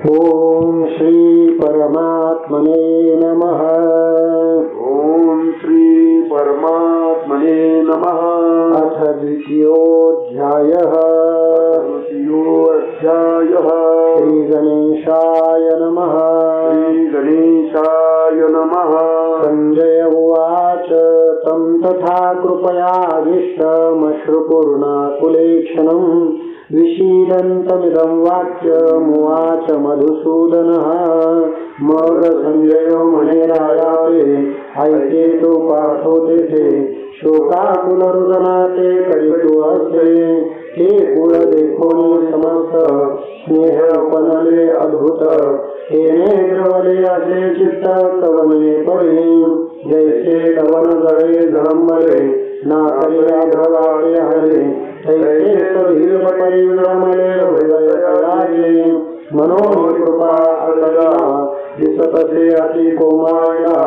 ओम श्री परमात्मने नमः। ओम श्री परमात्मने नमः। अथ द्वितीयोऽध्यायः। श्री गणेशाय नमः। श्री गणेशाय नमः। संजय उवाच तं तथा कृपयाविष्टमश्रुपूर्णाकुलेक्षणम् विषीदन्तमिदं वाक्यमुवाच मधुसूदनः। मग संजयो मणिरायाते ऐते तो पाठोते ते शोकाकुलरुदनाते करितु असे हे कुळ देखोनी समस्त स्नेह पनले अद्भुत हे नेत्रवले असे चित्त कवने पडे जैसे लवन जळे जळंबले ना करिया भ्रवाळे हरे तैसे सधीर परिभ्रमले हृदय मनोनी कृपा अगला दिसतसे अति कोमाळा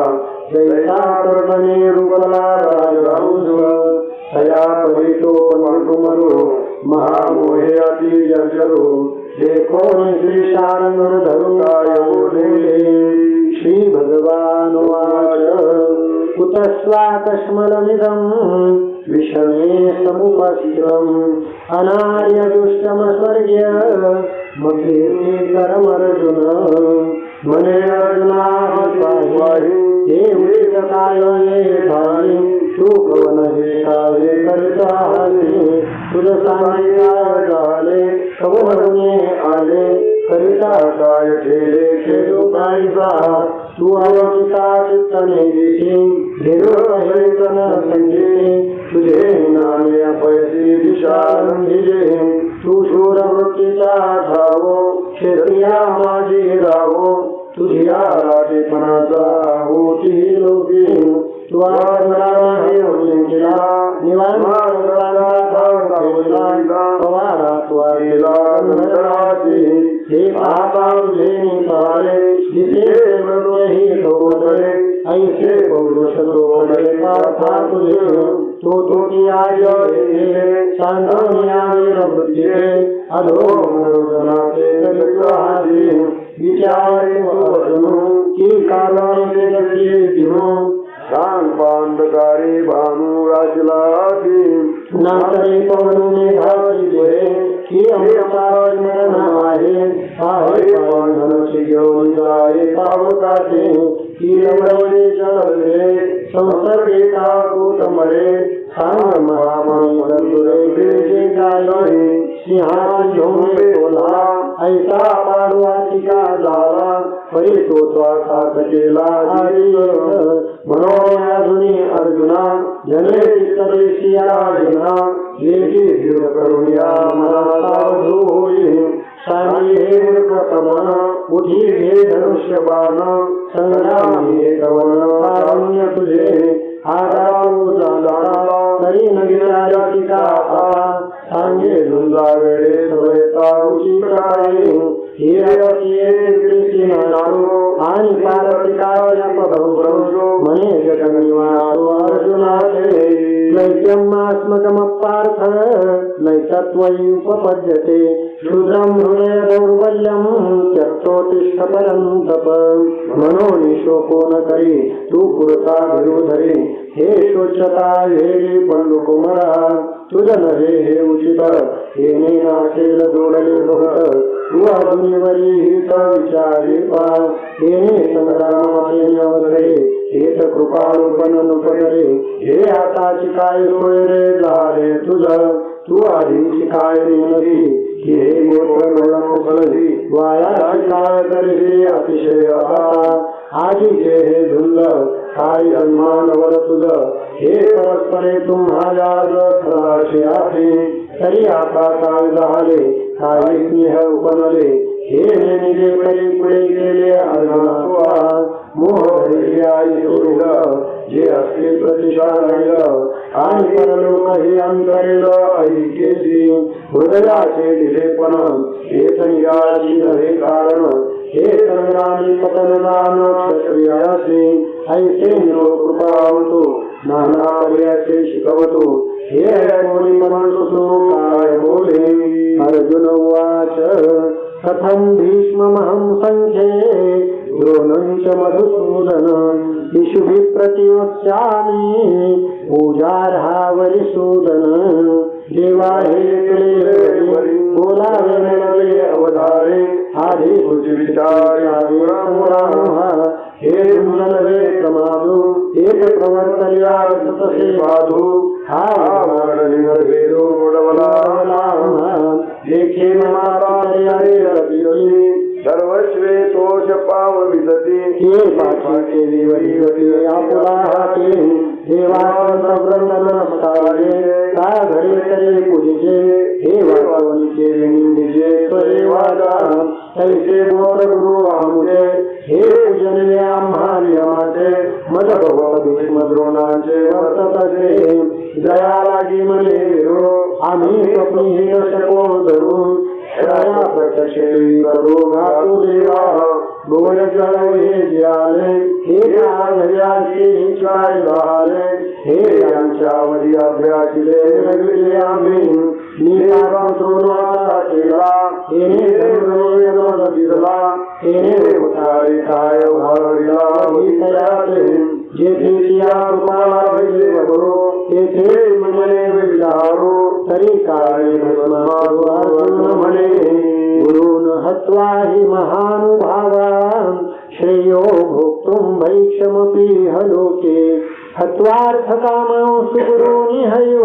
जैसा कर्णने रुगला राजहंस तया परितो पंडुमरु महामोहे अति जर्जरू देखो श्री शारंग धरू बोले श्री भगवान वाच कुतस्वाकश्मलमिदं विषमे समुपस्थितम् अनार्यदुष्टमस्वर्ग्य मकीर्तिकरमर्जुन मने अर्जुनाहि हे उचितकाय हे भाई तू कवन हे कावे करता तुझ सांगितले झाले कवने आले करिता काय ठेले खेळू कायचा तू अवचिता चित्तने दिशी निरोधन संजे तुझे नामे पैसे दिशा रंगिजे तू शूर वृत्तीचा ठावो क्षेत्रिया माझी रावो तुझ्या राजेपणाचा होती लोकी तू आला निवारणा पवारा त्वारीला नरासी हे पापा तुझे निपाळे दिसे ही सोबतळे ऐसे पौरुष सोबळे पापा तुझे तो तुझी आय सांगण्या वीरवृत्तीचे अधो मनोजनाचे कलिकाजी विचारे वचनो की कालाने जगते दिनो सांग पांडकारी भानु राजलासी नातरी पवनुने घातले की अमृतावर मरण आहे पांडवांची घेऊन जाय पावकाचे की लवणे चढले संसर्गे काकूत मरे सांग महामंगलुरे गिरिजे गायले सिंहाची झोंबे बोला ऐसा पाडवाची का झाला परी तो स्वासात केला मनोयाजुनी अर्जुना जने चित्तदेशिया अर्जुना येची दृढ करुया मनाला होई सांगी हे मूर्खतमन उठी घे धनुष्य बाण संग्रामी हे कवन कारुण्य तुझे आगाऊ झाला तरी नगिराची का सांगे झुंजा वेळे सवयता उची काय आणि पार्थिकाय पदौ मने जगन्निवासो अर्जुनाते नैत्यमास्मकमपार्थ नैतत्वयि उपपद्यते शूद्रं हृदय दौर्बल्यं त्यक्तोतिष्ठ परन्तप मनोनिशोको न करी तू पुरता भिरुधरी हे शोचता हे पंडुकुमरा तुझ नव्हे हे उचित हे नाशेल जोडले बहुत तू अजूनवरी हित विचारे पा हे संग्रामवरे हेत कृपाळूपण नुपरे हे आताची काय सोय रे झाले तुझ तू आधीची काय नदी हे मोठ मोकळी वायाची काय तरी अतिशय आजीचे हे झुंज काय अन्मानवर तुझ हे परस्परे तुम्हाला खराशे आहे तरी आता काय झाले काय स्नेह उपनले हे निजे परी पुढे गेले अर्जुना मोह धैर्य आई सोडल जे असले प्रतिशा राहिलं आणि परलोक हे अंतरेल ऐकेसी हृदयाचे दिलेपण हेच निराशी नव्हे कारण हे संग्रामी पतनदान क्षत्रियासी ऐसे कृपावतो नाना पर्याचे शिकवतो हे कोणी म्हणतो काय बोले अर्जुन उवाच कथं भीष्ममहं संख्ये द्रोणं च मधुसूदन इषुभिः प्रतिवक्ष्यामि पूजार्हा वरिसूदन देवा हे तुले बोलावे नवे अवधारे आदि हे नवे प्रमादो एक प्रवर्तया सतसे साधु हा वेदो लेखे सर्वश्वेतोष पाव विदते हे पाठे विवरिवते आपुराहाते देवावृंदनमस्कारे का घरे करे पूजिजे हे वाचवनिके निंदिजे स्वदेवादा तैसे बोर गुरु आमुजे हे पूजनीय आम्हा नियमाचे मद भगवत भीष्म द्रोणाचे वर्ततसे दया लागी मने विरो आम्ही स्वप्नी न शको धरून दया प्रत्यक्षे करो घातू देवा गोड जळवे ज्याले हे घर्याची काय बहाले हे यांच्यावरी अभ्यासिले रविले आम्ही निराकृतृणाचा केला हे निर्णय दिला हे उठारी काय भरविला विषयाचे जेथे या तुम्हाला भेटले करो तेथे मने विचारो तरी काय म्हणे गुरुन हत्वा हि महानुभावान् श्रेयो भोक्तुं भैक्षमपि हलोके हत्वार्थकामं सुगुरूनिहैव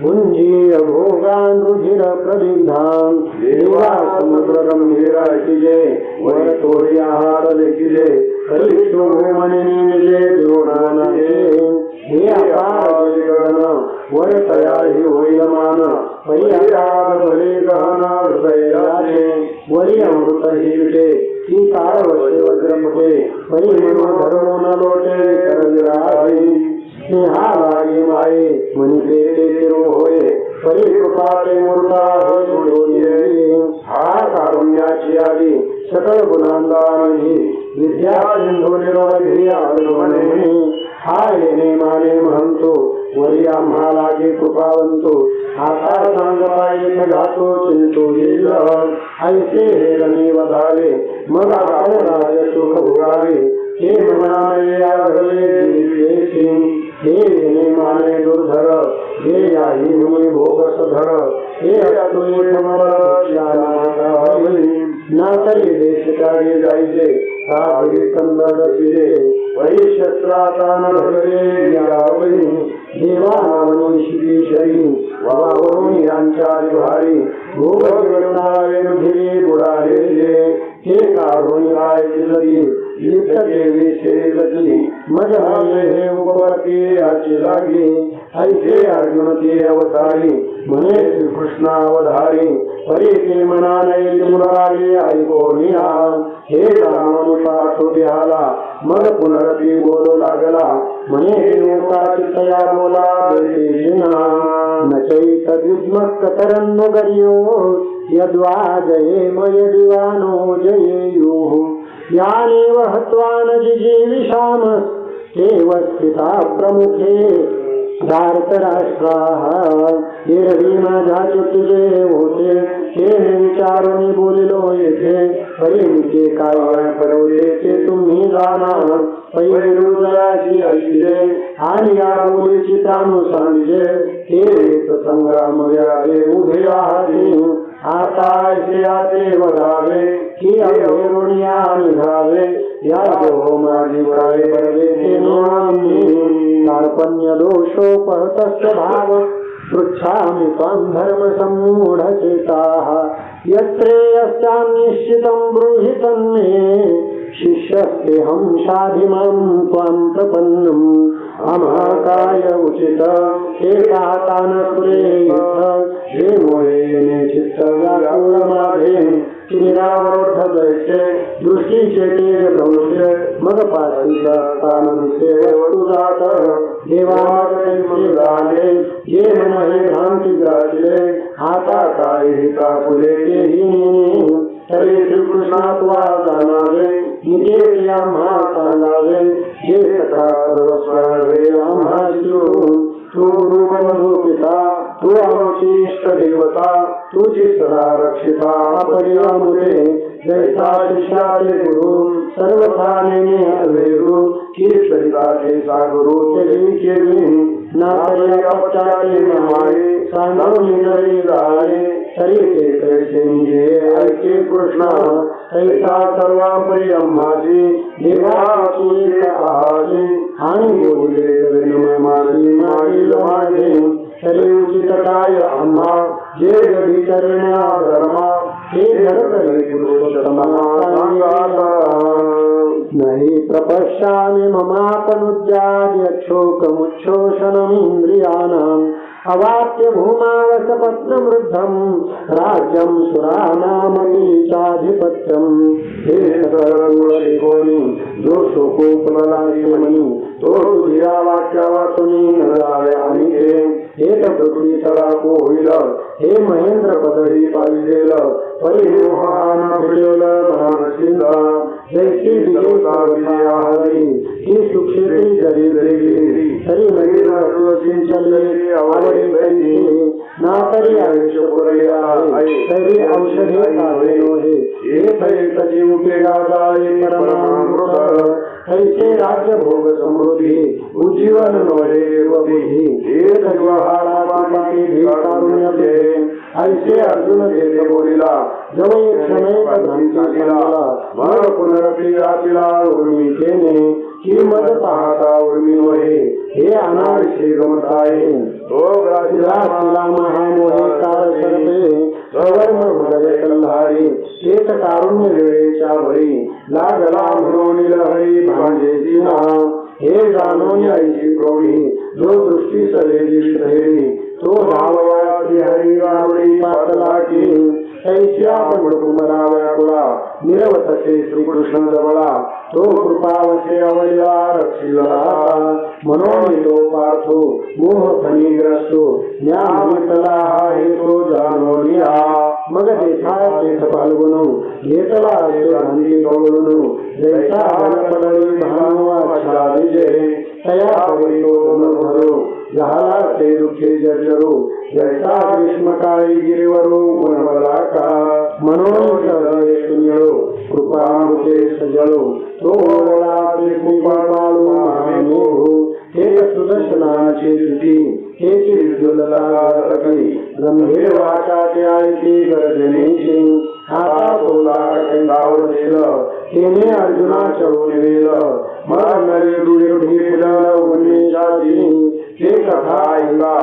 भुञ्जीय भोगान् रुधिरप्रदिग्धान् देवा समुद्रगम्भीराचिजे वरतोर्याहारलिखिजे परीक्षोभूमनिनिजे द्रोणानये हे अपारगण वरतया हि होइलमान परिहराद भले गहना हृदयाचे वरी अमृत हि विटे की तारवसे वज्रमुखे परिमनो धर्मो न लोटे करविराही स्नेहालागी माये मनिते तिरो होय परिकृपाते मूर्ता होय हा कारुण्याची आली सकल गुणांदानी विद्या सिंधू निरोधी हा येणे माने म्हणतो वरी आम्हा लागे कृपावंतो आता सांगपाये घातो चिंतो येईल ऐसे हे रणे वधावे मग आपण राज सुख भोगावे हे मनाने आघळे हे येणे माने दुर्धर हे याही मुनी भोगस धर हे अतुले ना तरी देश काढे जायचे काबडी कन्नड फिरे वरी शस्त्राचा न धरले यावरी देवा नावनी शिवीशरी वावरून यांच्या भारी भोगनावे नुधिरी बुडाले हे काढून काय दिलती लिप्त देवी शेरती मजमाले हे उपवती याची लागली ऐसे अर्जुन ते अवतारी म्हणे श्रीकृष्णावधारी परी ते मनाने मुरारी ऐकोनिया हे रामानु पाठो बिहाला मग पुनरपी बोलू लागला म्हणे हे नेता चित्तया बोला देशिना नचैत विद्मक तरन्नो गर्यो यद्वा जये मय दिवानो जयेयुः यानेव हत्वा न जिजीविषाम एव स्थिता प्रमुखे धारतराष्ट्राः एरवी माझ्या तुझे होते हे विचारून बोलिलो येथे परिमिते काय पडवले ते तुम्ही जाणार पहिले हृदयाची ऐशिले आणि या बोलीची तानू सांगिले हे संग्राम व्याले उभे आहात आता ऐसे आते वधावे की अरुणिया निघावे या जो माझी काय बरले ते कार्पण्य दोषोपहतस्य भाव पृच्छामि त्वां धर्मसम्मूढचेताः यत्रेयस्यां निश्चितं ब्रूहि तन्मे शिष्यस्तेऽहं शाधिमां त्वां प्रपन्नम् अमाकाय उचित एकातानसुरे हे मोहेने चित्तव्याकुलमाधे निरावरोधदैत्ये दृष्टीचे तेज भ्रंश मग पाशीचा स्थानविषे वटुजात देवाने जे मन हे भ्रांती गाजले आता काय हिता फुले तेही तरी श्रीकृष्णा तुला जाणावे निजे आम्हा सांगावे हे सखा सर्वस्वावे आम्हा तू गुरुबंधू पिता तू आमची इष्ट देवता तुझी सदा रक्षिता अमृते जैसा शिष्याचे गुरु सर्वथा नेमे अवेरू कीर्तरिताचे सागुरु तेरी केली ना तरी अपचारे माये सांगून निगरी जाये तरी ते कैसे निजे ऐके कृष्णा तैसा सर्वापरी अम्माजी देवाची कहाजी आणि बोलले विनय माझी मागील माझे तरी उचित काय अम्मा जे घडी करण्या धर्मा हे धरकरी पुरुषोत्तमा सांगाता नहि प्रपश्यामि ममापनुज्याद्यक्षोकमुच्छोषणमिन्द्रियाणाम् अवाप्य भूमावसपत्नवृद्धं राज्यं सुराणामपि चाधिपत्यं हे सर्वगुणरिकोणी जो शोकोपललायमनी तो तुझ्या वाक्यावाचुनी नरावे अनिके हे पृथ्वी तळाको होईल हे महेंद्र पदही पाहिलेल परिमोहान मिळेल महानसिंदा जैसी विजयता विजयाहरी ही सुक्षेत्री जरी गेली तरी नवीन सिंचले आवडे बैठी ना तरी आयुष्य पुरे आहे तरी औषधे खावे नोहे हे तरी जीव केला जाय परमामृत कैसे राज्य भोग समृद्धी उज्जीवन नोहे बुद्धी हे व्यवहाराची भिकारुण्य दे ऐसे अर्जुन देत बोलिला जवळ क्षणैक भ्रांतीला मर पुनरपी आपिला उर्मी केने किंमत पाहता उर्मी नोहे हे अनाविषयी गमत आहे तो ग्रासिला महामोहे कार सरते सवर्म भुजले कल्हारी तेच कारुण्य वेळेच्या भरी लागला म्हणून लहरी भांजे दिना हे जाणून ऐशी प्रौढी जो दृष्टी सलेली श्रेणी तो धावया हरी वावडी पातला की ऐश्या कुमरा व्याकुळा निरवतसे श्रीकृष्ण जवळा तो कृपावसे अवया रक्षिला म्हणून तो पार्थो मोह फणीग्रस्तो ज्ञानला हे तो जाणोलिया मग देखा तेथ पाल्गुनु घेतला असे भांडी कवळुनु जैसा पडळी भानु अच्छा विजय तया पवितो धरो झाला ते दुःखे जर्जरो जैसा ग्रीष्मकाळी गिरिवरो उन्हवला का म्हणून शून्यळो कृपामृते सजळो तो ओळला ते कुंपाळू महामेघो हे सुदर्शनाची जुटी हे चिरजुललाकी गंभीर वाचाचे आयती गर्जनेची आता बोला कंदावर दिलं तेने अर्जुना चढून गेलं मग नरी रुढी उन्नीजाती हे कथा ऐका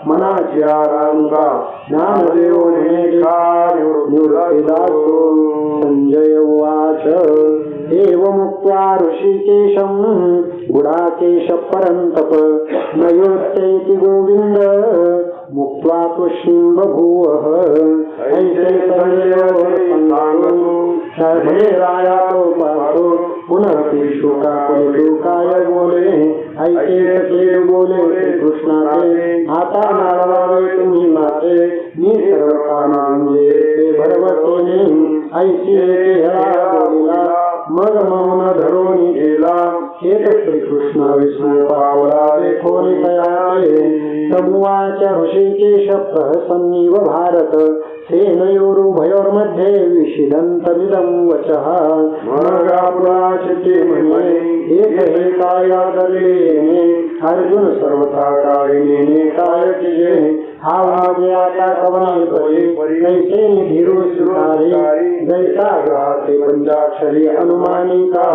मनाची आरांगा ज्ञानदेव निवृत्तीदासो संजय उवाच एवमुक्त्वा ऋषिकेशं गुडाकेश परन्तप न योत्सैति गोविन्द मुक्त्वा कृष्णं बभूवः ऐसे राया तो पार्थो पुनः शोकाय बोले ऐसे बोले कृष्णाचे आता नारळावे तुम्ही माते मी सर्व कामांजे भरवतेने ऐसे बोलिला मग मौन धरोनी गेला हेत श्रीकृष्ण विष्णू पावला देखोनी तयाचे समूहाच्या ऋषिकेश प्रहसन्नीव भारत सेनयोरुभयोर्मध्ये विषिदन्तमिदं वचः मगापुराचिते मन्ये एक हे कायादरेने अर्जुन सर्वथा कायिने काय किजे हा वाजे आता कवनी परी कैसे निधीरू सुखारी जैसा ग्राहते पंचाक्षरी अनुमानिका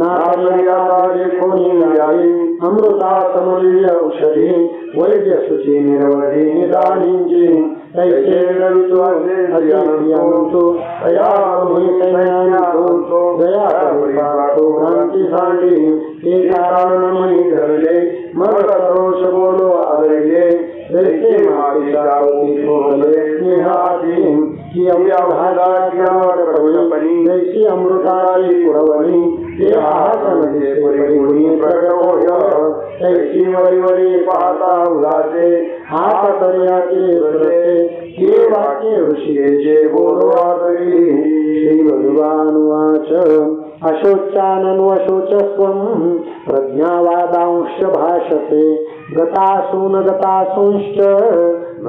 नार्यादा देखोनी आई अमृता समूल्य औषधी वैद्य शुचि निरवधि निदानींची कैसे रवित्वो तया सैन्यान्तो दया भ्रांती सांडी हे कारण मनी धरले मग रोष बोलो आदरले जैसे माती ठोकले स्नेहाती की अव्याभागी जैसी अमृताची पुरवणी ते आसन परिगुणी प्रकट होय तैसी वरी पाहता उदासे हात तर्याचे बदले हे वाक्य ऋषीचे बोलो आदरी श्री भगवान वाच अशोचानन्वशोचस्वं प्रज्ञावादांश भाषते गतासून गतासूंश्च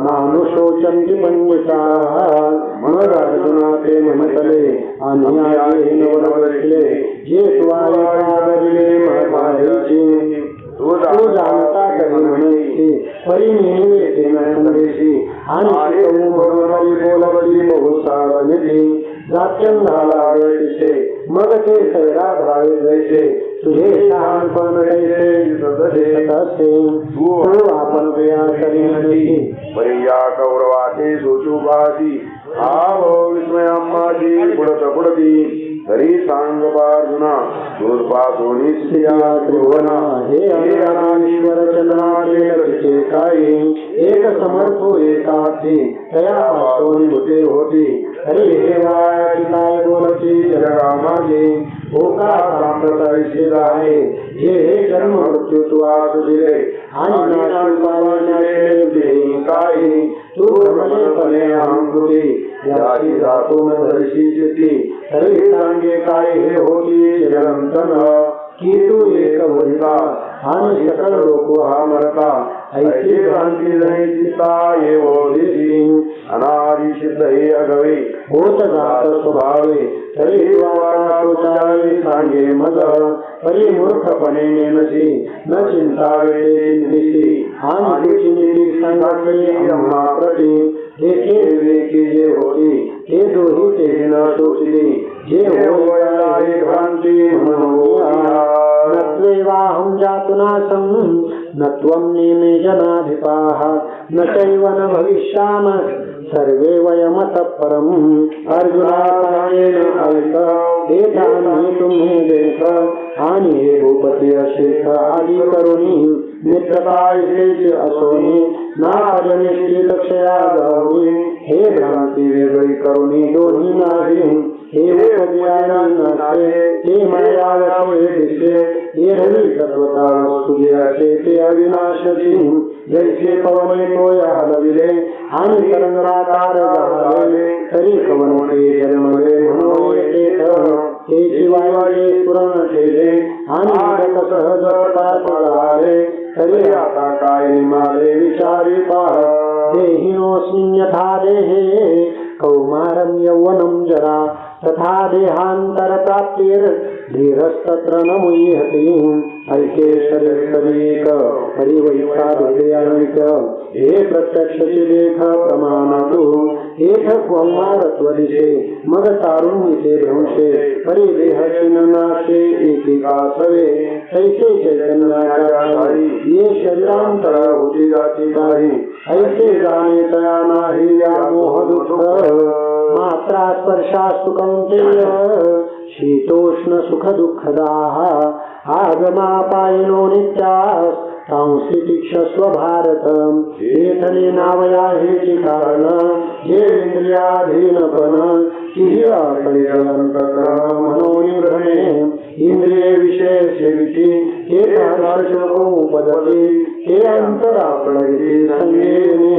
नानुशोचन्ति पंडिताः मग अर्जुना ते म्हणतले आणि आगे नवलवले जे तुवाले सागरिले महभारीची तो जाणता करी म्हणेची परी नेहमी ते संदेशी आणि शिकवू म्हणून हरी बोलवली बहुसावनिधी जात्यं झाला तिचे मग ते सैरा भावे जैसे तुझे शहाणपण कैसे तसे तू आपण प्रिया करी नदी परिया कौरवाचे सोचुबासी भाव विस्मयामाची पुढती तरी सांग अर्जुना दुर्पा दोन्ही स्त्रिया त्रिभुवना हे अनादीश्वर चंद्राचे काही एक समर्थो एकाची तयापासून भूते होती हरी हे वायाची काय बोलची जगरामाची ओका सांप्रदायिक आहे जे हे जन्म मृत्यू तू आज दिले आणि नाशुपावण्याचे दिले काही तू भ्रमणेपणे अहंकृती याची धातून दर्शी चित्ती तरी सांगे काय हे होती जगंतन की तू एक होता आणि सकल लोक हा मरता ऐसी भ्रांती जणी चित्ता ये ओदिसी अनादि सिद्ध हे अगवे होत जात स्वभावे तरी वाचावे सांगे मद परी मूर्खपणे नेनसी न चिंतावे निसी आणि चिंती सांगितले अम्मा प्रती देखे विवेकी जे होती ते दोही ते न सोचली जे होया हे भ्रांती नत्वेवाहं जातुनासं न त्वं नेमे जनाधिपाः न चैव न भविष्यामः सर्वे वयमतः परम् अर्जुना कायेन ऐक एतानि तुम्ही देख आणि हे भूपती अशेष आदि करुणी मित्रतायचे असोनी नाजनिष्ठी लक्षया गौरी हे भ्रांती वेगळी करुणी दोन्ही नाही हे उपज्ञानाचे ते मायावसे दिसे हे रवी तत्वता वस्तुजे ते अविनाशती जैसे पवने तोया हलविले आणि तरंगाकार झाले तरी कवनोने जन्मले म्हणून ते शिवाय पुरण ठेले आणि सहज पळाले तरी आता काय मारे विचारी पाह देहिनोऽस्मिन् यथा देहे कौमारं यौवनं जरा तथा देहांतर प्राप्तिर धीरस्तत्र न मुह्यति ऐके शरीर परिवैसा हृदयान्विक हे प्रत्यक्ष देख प्रमाणतु एक कौमारत्वदिशे मग तारुण्यते भ्रंशे परिदेह चिन्नाशे एकेका सवे ऐसे चैतन्याच्या ये शरीरांतर होती जाती नाही ऐसे जाणे तया नाही या मोह दुःख मात्रा स्पर्शा सुकंतेय शीतोष्ण सुख दुःखदाः आगमापायिनो नित्यास् तांसी तीक्षस्व भारत एतने नावया हेची कारण जे इंद्रियाधीनपण किही आकळीयंतकरण मनोनिभ्रमे इंद्रिये विषय सेविती हे उपदती हे अंतराकळी संगेने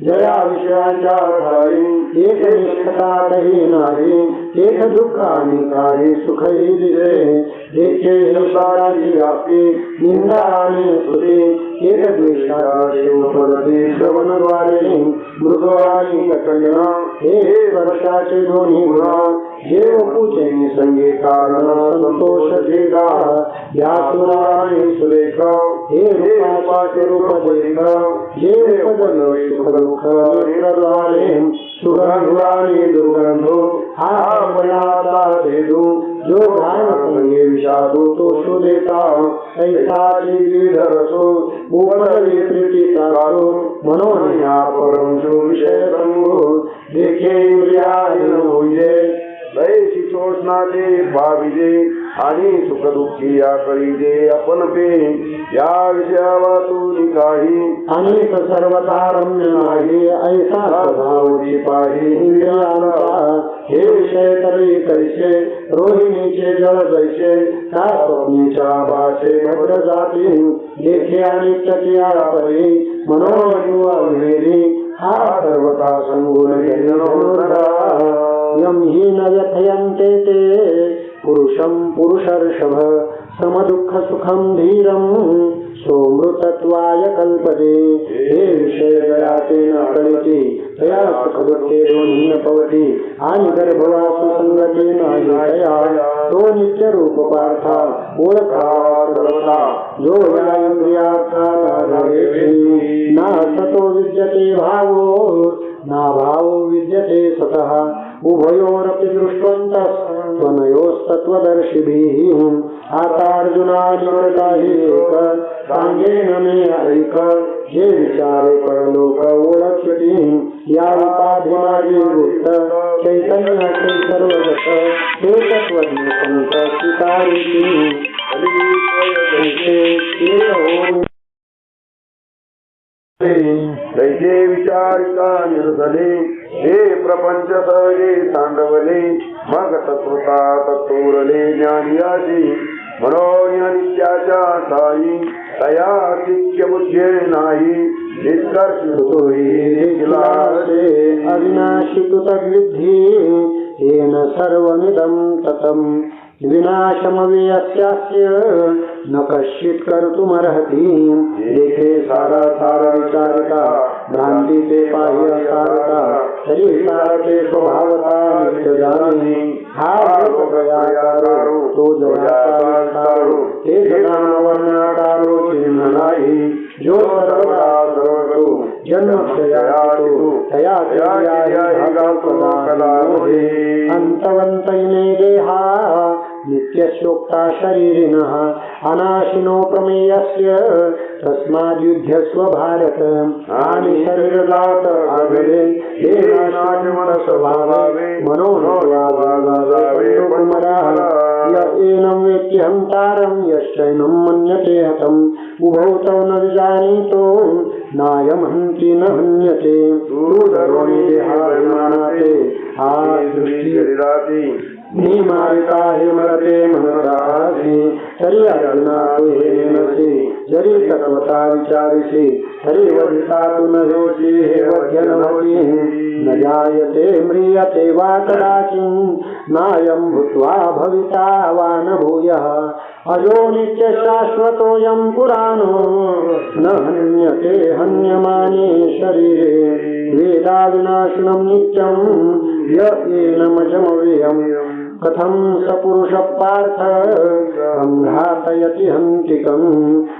जया विषयांच्या ठाई एक निष्ठतातही नाही एक दुःखानी काही सुखही दिसे देखे हिंसाची व्याप्ती निंदा आणि स्तुती एक द्वेषाची उपरती श्रवणद्वारे मृदवाणी कटणा हे वर्षाचे दोन्ही गुण जेव पूजनी संगे कारण संतोष देगा या सुराणी सुरेख हे रूपाचे रूप देख जे उपदन सुख दुःख नेत्रद्वारे सुगंधानी दुर्गंधो हा मनाचा भेदू जो घाण संगे विषादू तो शोधेता ऐसा रसो उपदली प्रीतीचा म्हणून या परमशो विषय संगो देखे इंद्रिया लय शीतोष्णाचे भाविजे आणि सुखदुःखी या कळीजे आपण पे या विषयावातून काही अनेक सर्वता रम्य नाही ऐसा स्वभावची पाही इंद्रियांचा हे विषय तरी कैसे रोहिणीचे जळ जैसे त्या स्वप्नीच्या भाषे भद्र जाती देखे आणि चकिया परी मनोयुवेरी हा सर्वता संगुण यम ही न व्यथयन्ते ते पुरुषं पुरुषर्षभ समदुःख सुखं धीरं सोमृतत्वाय कल्पते हे विषय जयाते न कळते तया सुखदुःखे दोन्ही न पवते आणि गर्भवासु संगते नाही तया तो नित्य रूप पार्था ओळखावा सर्वथा जो या इंद्रियार्था ना सतो विद्यते भावो ना भावो विद्यते सतः उभयोरपि दृष्टवन्तस्त्वनयोस्तत्त्वदर्शिभिः आता अर्जुनादिवृताहि एक सांगेन मे ऐक जे विचारे परलोक ओळखती या उपाधिमाजी वृत्त चैतन्याचे सर्वगत हे तत्त्वज्ञ संत स्वीकारिती तैसे विचारिता निर्धले हे प्रपंच सहजे सांडवले मग तत्वता तत्वरले ज्ञानियाची मनोनित्याच्या ठाई तया शिक्य बुद्धे नाही निष्कर्ष अविनाशी तु तद्विद्धि येन सर्वमिदं ततम् विनाशमव्ययस्यास्य न कश्चित् कर्तुमर्हति देखे सारा सार विचारता भ्रांति ते बाह्य सारता तरी सारते स्वभावता नित्य जाणे हा प्रयाकारो तो जयाकारो ते जनावर्णाकारो चिन्ह नाही जो सर्वदा सर्वतो जन्मक्षयातो तया अंतवन्तैने देहा नित्यशोक्ता शरीरिणः अनाशिनो प्रमेयस्य तस्माद्युध्यस्व भारत आणि शरीरजात आगले देहानाशमनस्वभावे मनोभावे एनं वेत्ति हन्तारं यश्चैनं मन्यते हतम् उभौ तौ न विजानीतो नायं हन्ति न हन्यते दूररोणि देहाभिमानाते दृष्टि निमारिता हे मरते मनरासी तरी अर्जुना तू हे नेनसी जरी तत्वता विचारिसी तरी वधिता तू न होसी हे वध्य नभती न जायते म्रियते वा कदाचित् नायं भूत्वा भविता वा न भूयः अजो नित्य शाश्वतोऽयं पुराणो न हन्यते हन्यमाने शरीरे वेदा विनाशिनं नित्यं येनमजमव्ययम् कथं स पुरुष पार्थ घातयति हंतिकं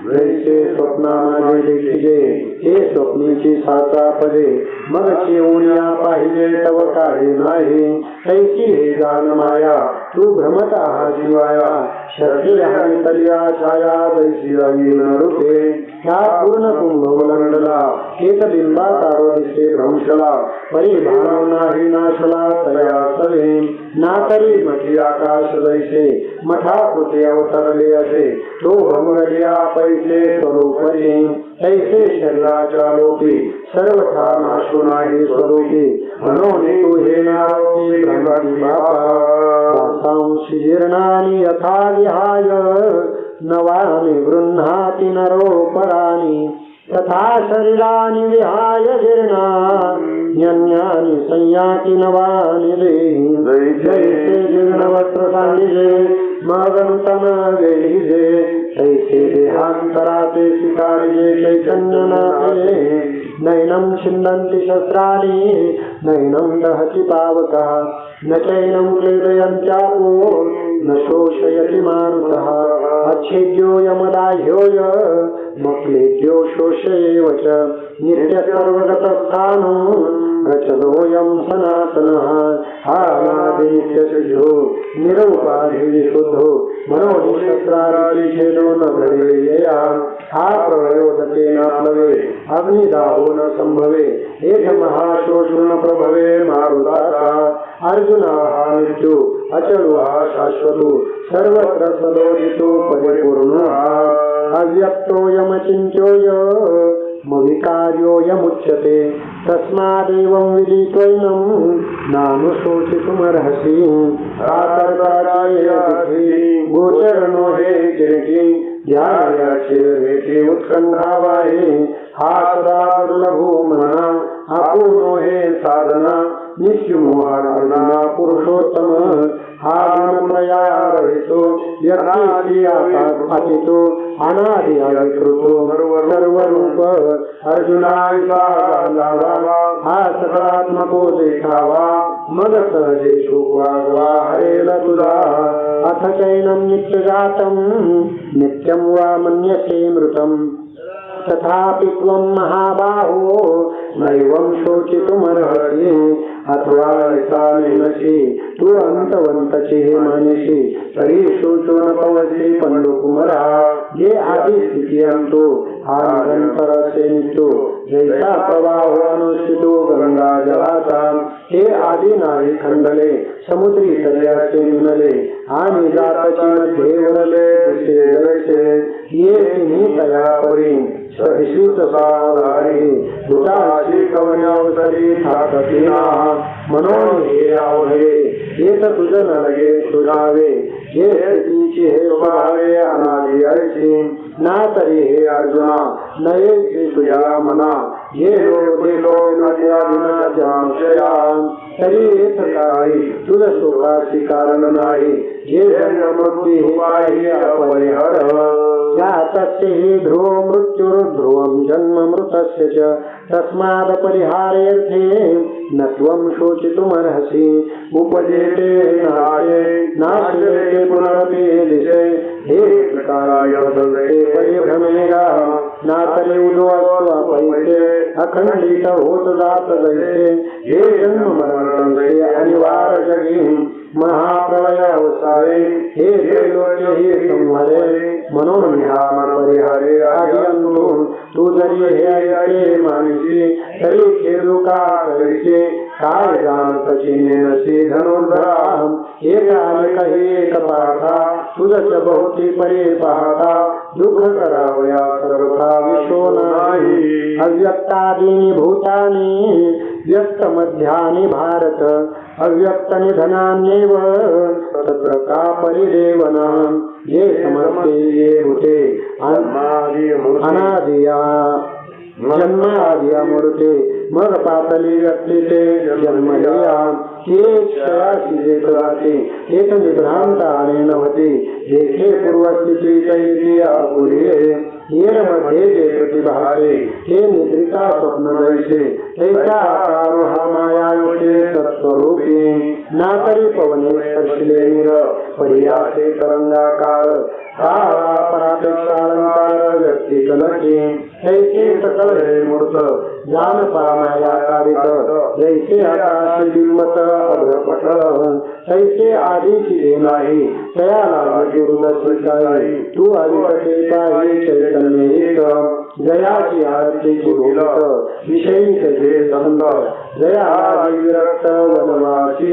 जैसे स्वप्नामध्ये हे स्वप्नीची साचा पदे मग चेवण्या पाहिले तव काही नाही कैसी हे जाण माया तू भ्रमत आहा जीवाया शक्ती हानी तलिया छाया दैसी रंगीन रूपे ह्या पूर्ण कुंभवलंडला एक बिंबाकारो दिसे भ्रंशला परिभाव नाही नाशला तया सवे ना तरी मठी आकाश दैसे मठाकृती अवतरले असे तो भंगलिया पैसे स्वरूपरी ऐसे शरीराच्या लोकी सर्वथा नाशो नाही स्वरूपी म्हणून तू हे नावती भ्रमती बापा जीर्णानि यथा विहाय नवानि गृह्णाति नरोपराणि तथा शरीरानि विहाय जीर्णान्यानि संयाति नवानि देहि जैसे जीर्णवस्त्र सांगिजे मग नूतन वेढिजे तैसे देहांतराते स्वीकारिजे चैतन्यनाथे नैनं छिन्दन्ति शस्त्राणि नैनं दहति पावकः न चैनं क्लेदयन्त्यापो न शोषयति मारुतः अच्छेद्यो यमदाह्योय मक्लेद्यो शोषयेव च नित्यसर्वगतस्थानो रचनोऽयं सनातनः हानादिनित्यसिद्धो निरुपाधिविशुद्धो मनोनिशस्त्रादिच्छेदो न भवेयया हा प्रयोदते न प्लवे अग्निदाहो न संभवे एक महाशोषो न प्रभवे मारुताता अर्जुना हा मृत्यु अचलो हा शाश्वतो सर्वत्र सदोदितो परिपूर्णो अव्यक्तोऽयमचिन्त्योऽय विकार्योऽयमुच्यते तस्मादेवं विदित्वैनं नानुशोचितुमर्हसि गोचरणो हे किरीटी ध्यायाचे उत्कंठावाहे हा सदा दुर्लभो मना अपूर्णो हे साधना निश्चिमोहार्णा पुरुषोत्तम हा गुणप्रयारहितो व्यक्ती अतितो अनादि अविकृतो सर्वरूप अर्जुना हा सकारात्मको देखावा मग सहजे शोकवागवा हरेल तुझा अथ चैनं नित्यजातं नित्यं वा मन्यसे मृतम् तथापि त्वं महाबाहो नैवं शोचितुमर्हसि अथवा विचारेणसि तू अंतवंतचे मानसी तरी शोचो न पवसी पंडुकुमरा जे आधी स्थिती आणतो हा निरंतर असे निघतो जैसा प्रवाह अनुष्ठितो गंगा जलाचा हे आधी नाही खंडले समुद्री तले असे मिळले आणि जाताची मध्ये उरले जैसे ये तिन्ही तया परी सहिष्णुत साधारी दुताशी कवन्यावसरी थाकतीना म्हणून हे आवडे हे तर तुझं न लगे सुधावे हे स्थितीची हे स्वभावे अनादी ऐशी ना तरी हे अर्जुना नये तुझ्या मना हे तरी येत काही तुझ शोकाची कारण नाही हे जन्ममृत्यू हे काही अपरिहर जातस्य हि ध्रुव मृत्युर्ध्रुवं जन्म मृतस्य च तस्माद् परिहारेऽर्थे न त्वं शोचितुमर्हसि उपजेते नाशेते पुनरपि दिशे हे प्रकाराय बदलते परिभ्रमेगा ना तरी उदो अस्त्वा पैसे अखंडित होत जात जैसे हे जन्म मरण अनिवार्य जगी महाप्रलय अवसावे हे त्रैलोक्य हे संहरे म्हणून ह्या परिहारे आधी अनुरूप तू जरी हे ऐके मानसी तरी खेळू का करीचे काय जाणत चिन्हसी धनुर्धरा एकाने काही एक पाहता तुझच बहुती परी पाहता दुःख करावया सर्वथा विशो नाही अव्यक्तादीनि भूतानि व्यक्त मध्यानि भारत अव्यक्त निधनान्येव तत्र का परिदेवना ये समस्ते ये भूते अनादिया जन्मादिया मूर्ते मग पातली व्यक्तीचे जन्मलिया हे क्षयाशी जे कराते एक निभ्रांत आणि नव्हते जेथे पूर्वस्थिती तैती अपुरे मध्ये जे प्रतिभाते हे निद्रिका स्वप्न जैसे तैसा आकार हा मायायोगे तत्स्वरूपी ना तरी पवने स्पर्शिले निर पर्यासे तरंगाकार परापेक्षालंकार व्यक्ती कलकी तैसे सकल हे मूर्त जान पामायाकारित जैसे आकाश बिंबत अभ्रपट तैसे आधीची नाही तयाला गुरुदर्शिकाई तू अविकटे पाहि चैतन्य एक जयाची आरतीची बोलत विषयी जे संत जया विरक्त वनवासी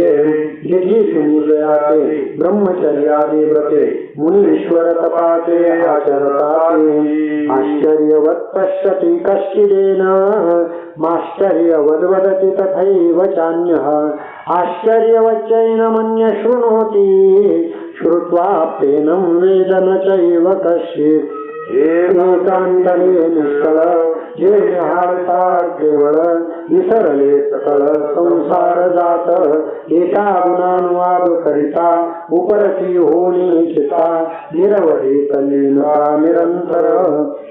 गिधी सुनी जयाते ब्रह्मचर्यादी व्रते मुनीश्वर तपाते आचरताते आश्चर्यवत् पश्यति कश्चिदेन माश्चर्यवद्वदति तथैव चान्यः आश्चर्यवच्चैनमन्य शृणोति श्रुत्वाप्येनं वेद न चैव कश्चित् एकांतरे निष्कळ जे हारता केवळ विसरले सकळ संसार जात एका गुणानुवाद करिता उपरती होणी चिता निरवधी तल्लीनता निरंतर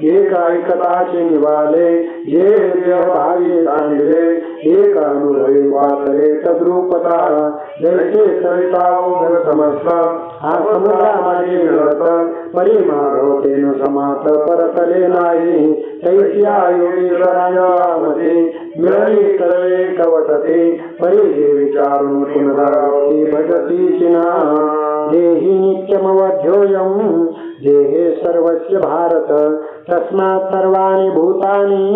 एक ऐकताचे निवाले जे भावी सांगले एक अनुभवी वाचले तद्रूपता जैसे सरिता समस्त हा समुद्रामध्ये मिळत परिमागवतेन समात परतले नाही तैस्या योगीश्वरायामध्ये मिळली करवे कवटते परिजे विचारून पुनरावती भजती चिना देहि नित्यमवध्योयम् देहे सर्वस्य भारत तस्मात् सर्वाणि भूतानि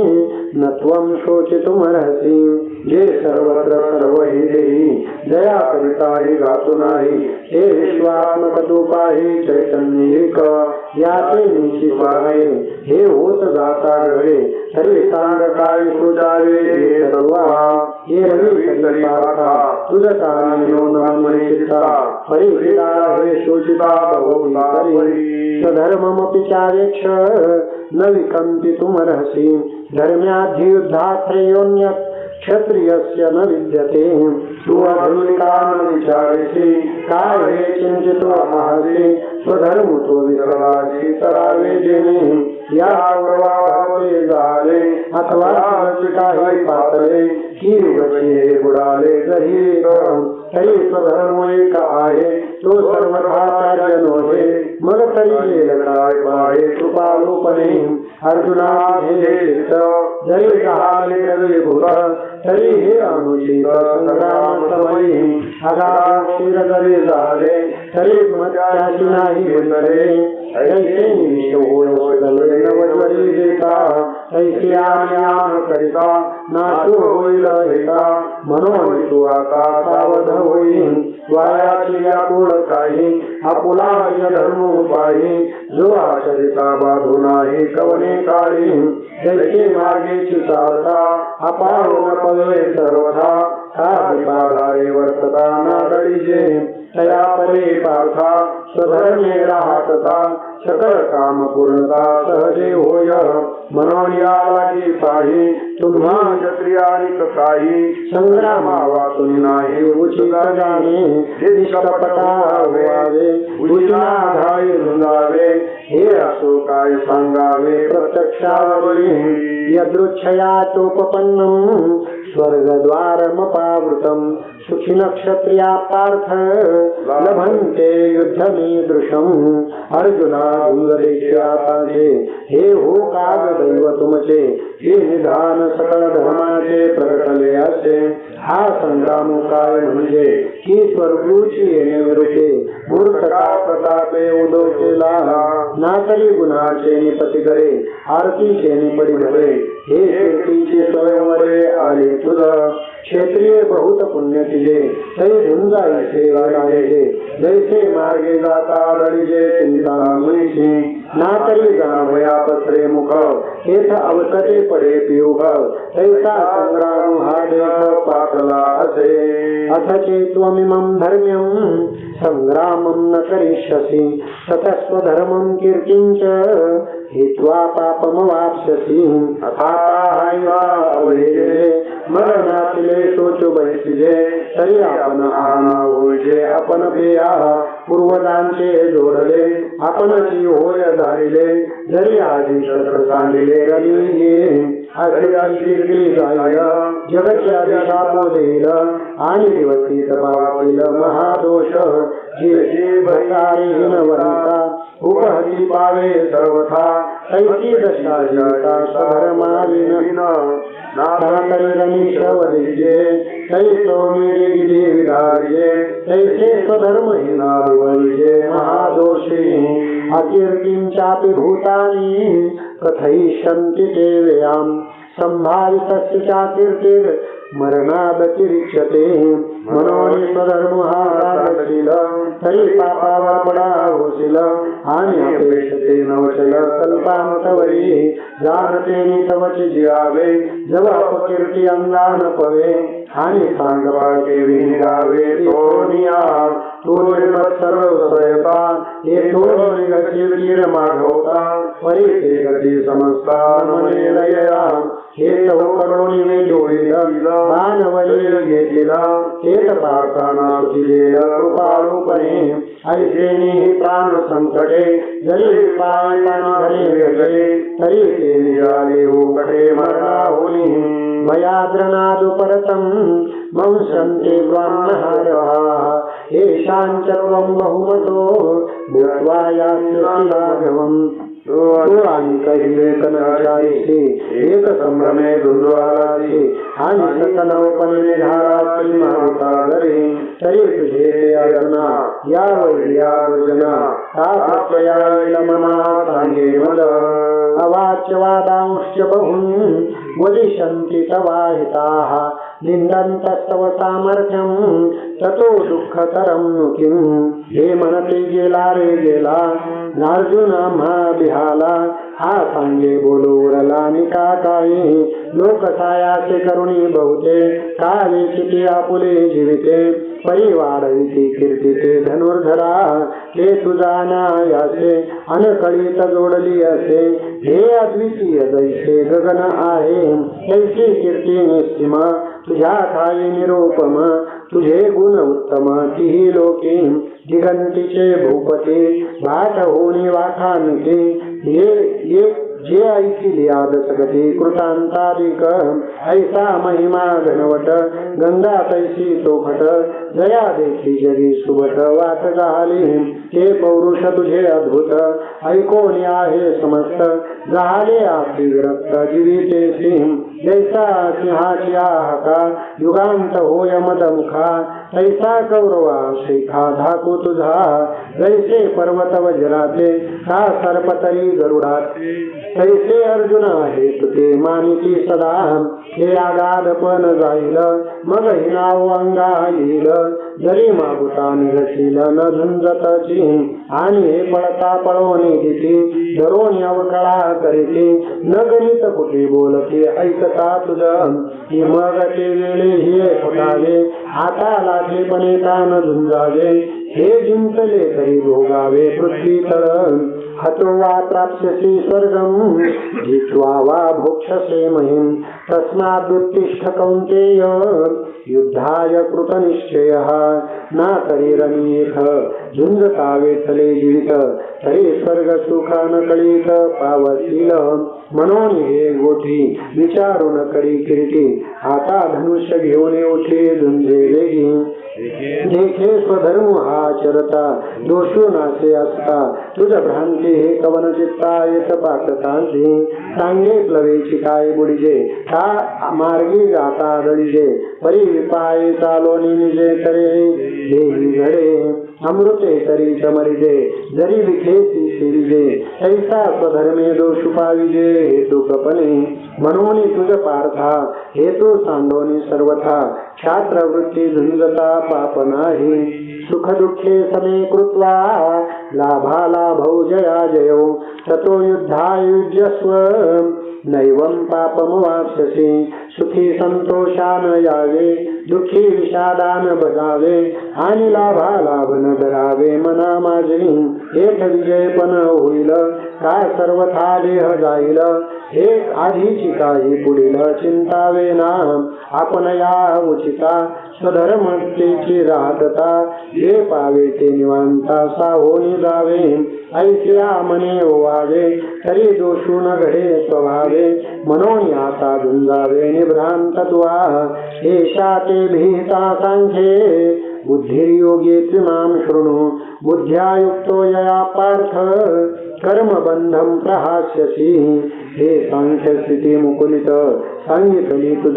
न त्वं शोचितुमर्हसि जे सर्वत्र सर्व हि देहि दया करिता हि घातु नाही हे विश्वात्मक रूपाहि चैतन्य एक याचे निश्चित आहे हे होत जाता घडे तरी सांग काय सुजावे हे सर्व हे रवी तरी पार्था तुझ कारण मनिषिता परिहिता हे शोचिता बहुतरी स्वधर्ममपि चावेक्ष न विकम्पितुमर्हसि धर्म्याद्युद्धात्रयोन्यत् क्षत्रियस्य न विद्यते तू अधुनिकान् विचारसि काय हे चिंतितो महसि स्वधर्म तो विसरला करावे जेणे या प्रवाहाचे झाले अथवा काही पातळे की वृक्षे बुडाले तरी स्वधर्म एक आहे तो सर्वथा नव्हे मग तरी लढाय पाहे कृपाळूपणे अर्जुना जरी झाले नवे भूत तरी हे अनुचित संग्राम समयी अगाक्षीर जरी झाले तरी मत्याची नाही बसले ऐसे निमिष होय नवज्वरी देता ऐसे आज्ञान करिता नाशू होईल हेता म्हणून तू आता सावध होईल वायाची आकुळ काही आपुला धर्म पाही जो आचरिता बाधू नाही कवने काळी जैसे मार्गेची चालता अपारून पवे सर्वथा काढारे वर्तता नाडळीजे तया परे पार्था स्वधर्मे राहतता सकळ काम पूर्णता सहजे होय म्हणून या लागी पाही तुम्हा क्षत्रियानिक काही संग्रामा वाचून नाही उचित जाणे निष्कपटा व्हावे उचिना धाई रुंदावे हे असो काय सांगावे प्रत्यक्षावरी यदृच्छया चोपपन्नम स्वर्गद्वारमपावृतम सुखी नक्षत्रिया पार्थ लभन्ते युद्धमीदृशम् अर्जुना डुंगरेचे हे हो काग दैव तुमचे हे निधान सकळ धर्माचे प्रगटले असे हा संग्राम काय म्हणजे की स्वर्गूची येणे विरुचे मूर्खता प्रतापे उदो केला ना तरी गुणाचे निपती करे आरतीचे निपडी भरे हे कीर्तीचे स्वयंवरे आले तुझ क्षेत्रीय बहुत पुण्य तिजे तै झुंजायचे वाढायचे जैसे मार्गे जाता लढीजे चिंता मुनीशी ना तरी जाणवया पत्रे मुख हेथ अवसते पडे पियुग तैसा संग्राम हा देश पाकला असे अथ चेत्वमिमं धर्म्यं संग्रामं न करिष्यसि ततस्वधर्मं कीर्तिंच हित्वा पापमवाप्स्यसि मरणातले सोच बहिजे तरी आपण आना होजे आपण पेया पूर्वजांचे जोडले आपणची होय धारिले जरी आधी शस्त्र सांडिले रली जगच्या दिशा बोलेल आणि दिवसी तपातील महादोष जे भतारीहीन वरता उपहती पावे सर्वथा ऐसी दशा जीता धर्माविन नाशवदिजे तैसो मिळी विधार्ये तैसे स्वधर्महीना विवरिजे महादोषी अकीर्तिं चापि भूतानि कथयिष्यन्ति ते व्ययाम् संभावितस्य चाकीर्तिर् मरणादतिरिच्यते मनोनि स्वधर्म हाशील तरी पापावर पडा होशील आणि अपेक्षते नवशल कल्पांतवरी जाणते नितवची जियावे जव अपकीर्ती अंगान पवे आणि सांगवाके विनिरावे तोनिया तो निर्मत सर्व स्वयता हे तोनि गती वीर माधवता परी ते गती समजता मने लयया हे तव करुणी वे डोळील मानवली घेतला हेत पार्थाना सुखिलेल कृपाळूपणे ऐसेनी प्राण संकटे जरी पाय पाणी घरे तरी ते निघाले उकटे मरणा होनी भयाद्रनादु परतं मंसन्ते ब्रह्महारः येषां सर्वं बहुमतो भूत्वा यास्यलाघवम् आणि कहिले कनचारीशी एक संभ्रमे दुर्वाराशी आणि सकलपणे धाराची मारुतागरे तरी तुझे अर्जुना यावरी अर्जुना का प्रत्ययाल मना सांगे मद अवाच्यवादांश्च बहुन् वदिष्यन्ति तवाहिताः निंदन्तस्तव सामर्थ्यं ततो दुःखतरं नु किं हे मनते गेला रे गेला नार्जुना महाबिहाला हा सांगे बोलूरला निका काही लोकसायाचे करुणी बहुते कावे किती आपुले जीविते परिवारविती कीर्तिते धनुर्धरा हे तुझा नायासे अनकळीत जोडली असे हे अद्वितीय दैसे गगन आहे ऐसी कीर्ती निस्तिमा तुझ्या ठाई निरूपम तुझे गुण उत्तम तिही लोके दिगंतीचे भूपते भाट होणे वाखाणते जे ऐकिले आदत गती कृतांतारिक ऐसा महिमा घनवट गंगा तैसी तोफट जया देखी जगी सुबट वाट झाली ते पौरुष तुझे अद्भुत ऐकोनी आहे समस्त झाले आपली रक्त जीविते सिंह जैसा सिंहाची हाका युगांत होय मदमुखा तैसा कौरवा शेखा धाकू तुझा जैसे पर्वत वज्राचे का सर्पतरी गरुडाचे तैसे अर्जुन आहे तुते मानिती सदा हे आगाध पण जाईल मग हिनाव अंगा येईल जरी मागुता निघशील न झुंजतची आणि हे पळता पळवणे दिती धरोनी अवकळा करीती न गणित कुठे बोलते ऐकता तुझं की मग ते वेळे हे फुटावे आता लागलेपणे का न झुंजावे हे जिंकले तरी भोगावे पृथ्वी तळ हतो वा प्राप्स्यसि स्वर्गं जित्वा वा भोक्ष्यसे महिं तस्मादुत्तिष्ठ कौन्तेय युद्धाय कृतनिश्चयः ना तरी रणीथ झुंजता वेथले जीवित तरी स्वर्ग सुख न कळीत पावसील म्हणून हे गोठी विचारून करी किरीटी आता धनुष्य घेऊन उठे झुंजे वेगी देखे स्वधर्म हा चरता दोषो नासे असता तुझ भ्रांती हे कवन चित्ता येत पाकतांची सांगे प्लवेची काय बुडिजे का मार्गी जाता दळीजे परी विपाये चालोनी निजे करे देही घडे अमृते तरी चमरिजे जरी विखेसी शिरिजे ऐसा स्वधर्मे दोष पाविजे हेतू कपने म्हणून तुझ पार्था हेतू सांडोनी सर्वथा क्षात्रवृत्ती झुंजता पाप नाही सुख दुःखे समे कृत्वा लाभा लाभौ जया जयो ततो युद्धायुज्यस्व नैवं पापमवाप्स्यसि सुखी संतोषान यावे दुःखी विषादान बजावे आणि लाभा लाभ न धरावे मना माझे एक विजयपण होईल काय सर्वथा देह जाईल एक आधीची काही पुढील चिंतावे ना आपण या उचिता स्वधर्मतेची राहतता जे पावे ते निवांता साहोनी जावे ऐसिया मने ओवावे तरी दोषून घडे स्वभावे म्हणून आता गुंजावे निभ्रांतत्वा एषा ते भीता सांख्ये बुद्धिर्योगे त्रिमां शृणु बुद्ध्या युक्तो यया पार्थ कर्मबंधं प्रहास्यसि हे सांख्य स्थिती मुकुलित सांगितली तुझ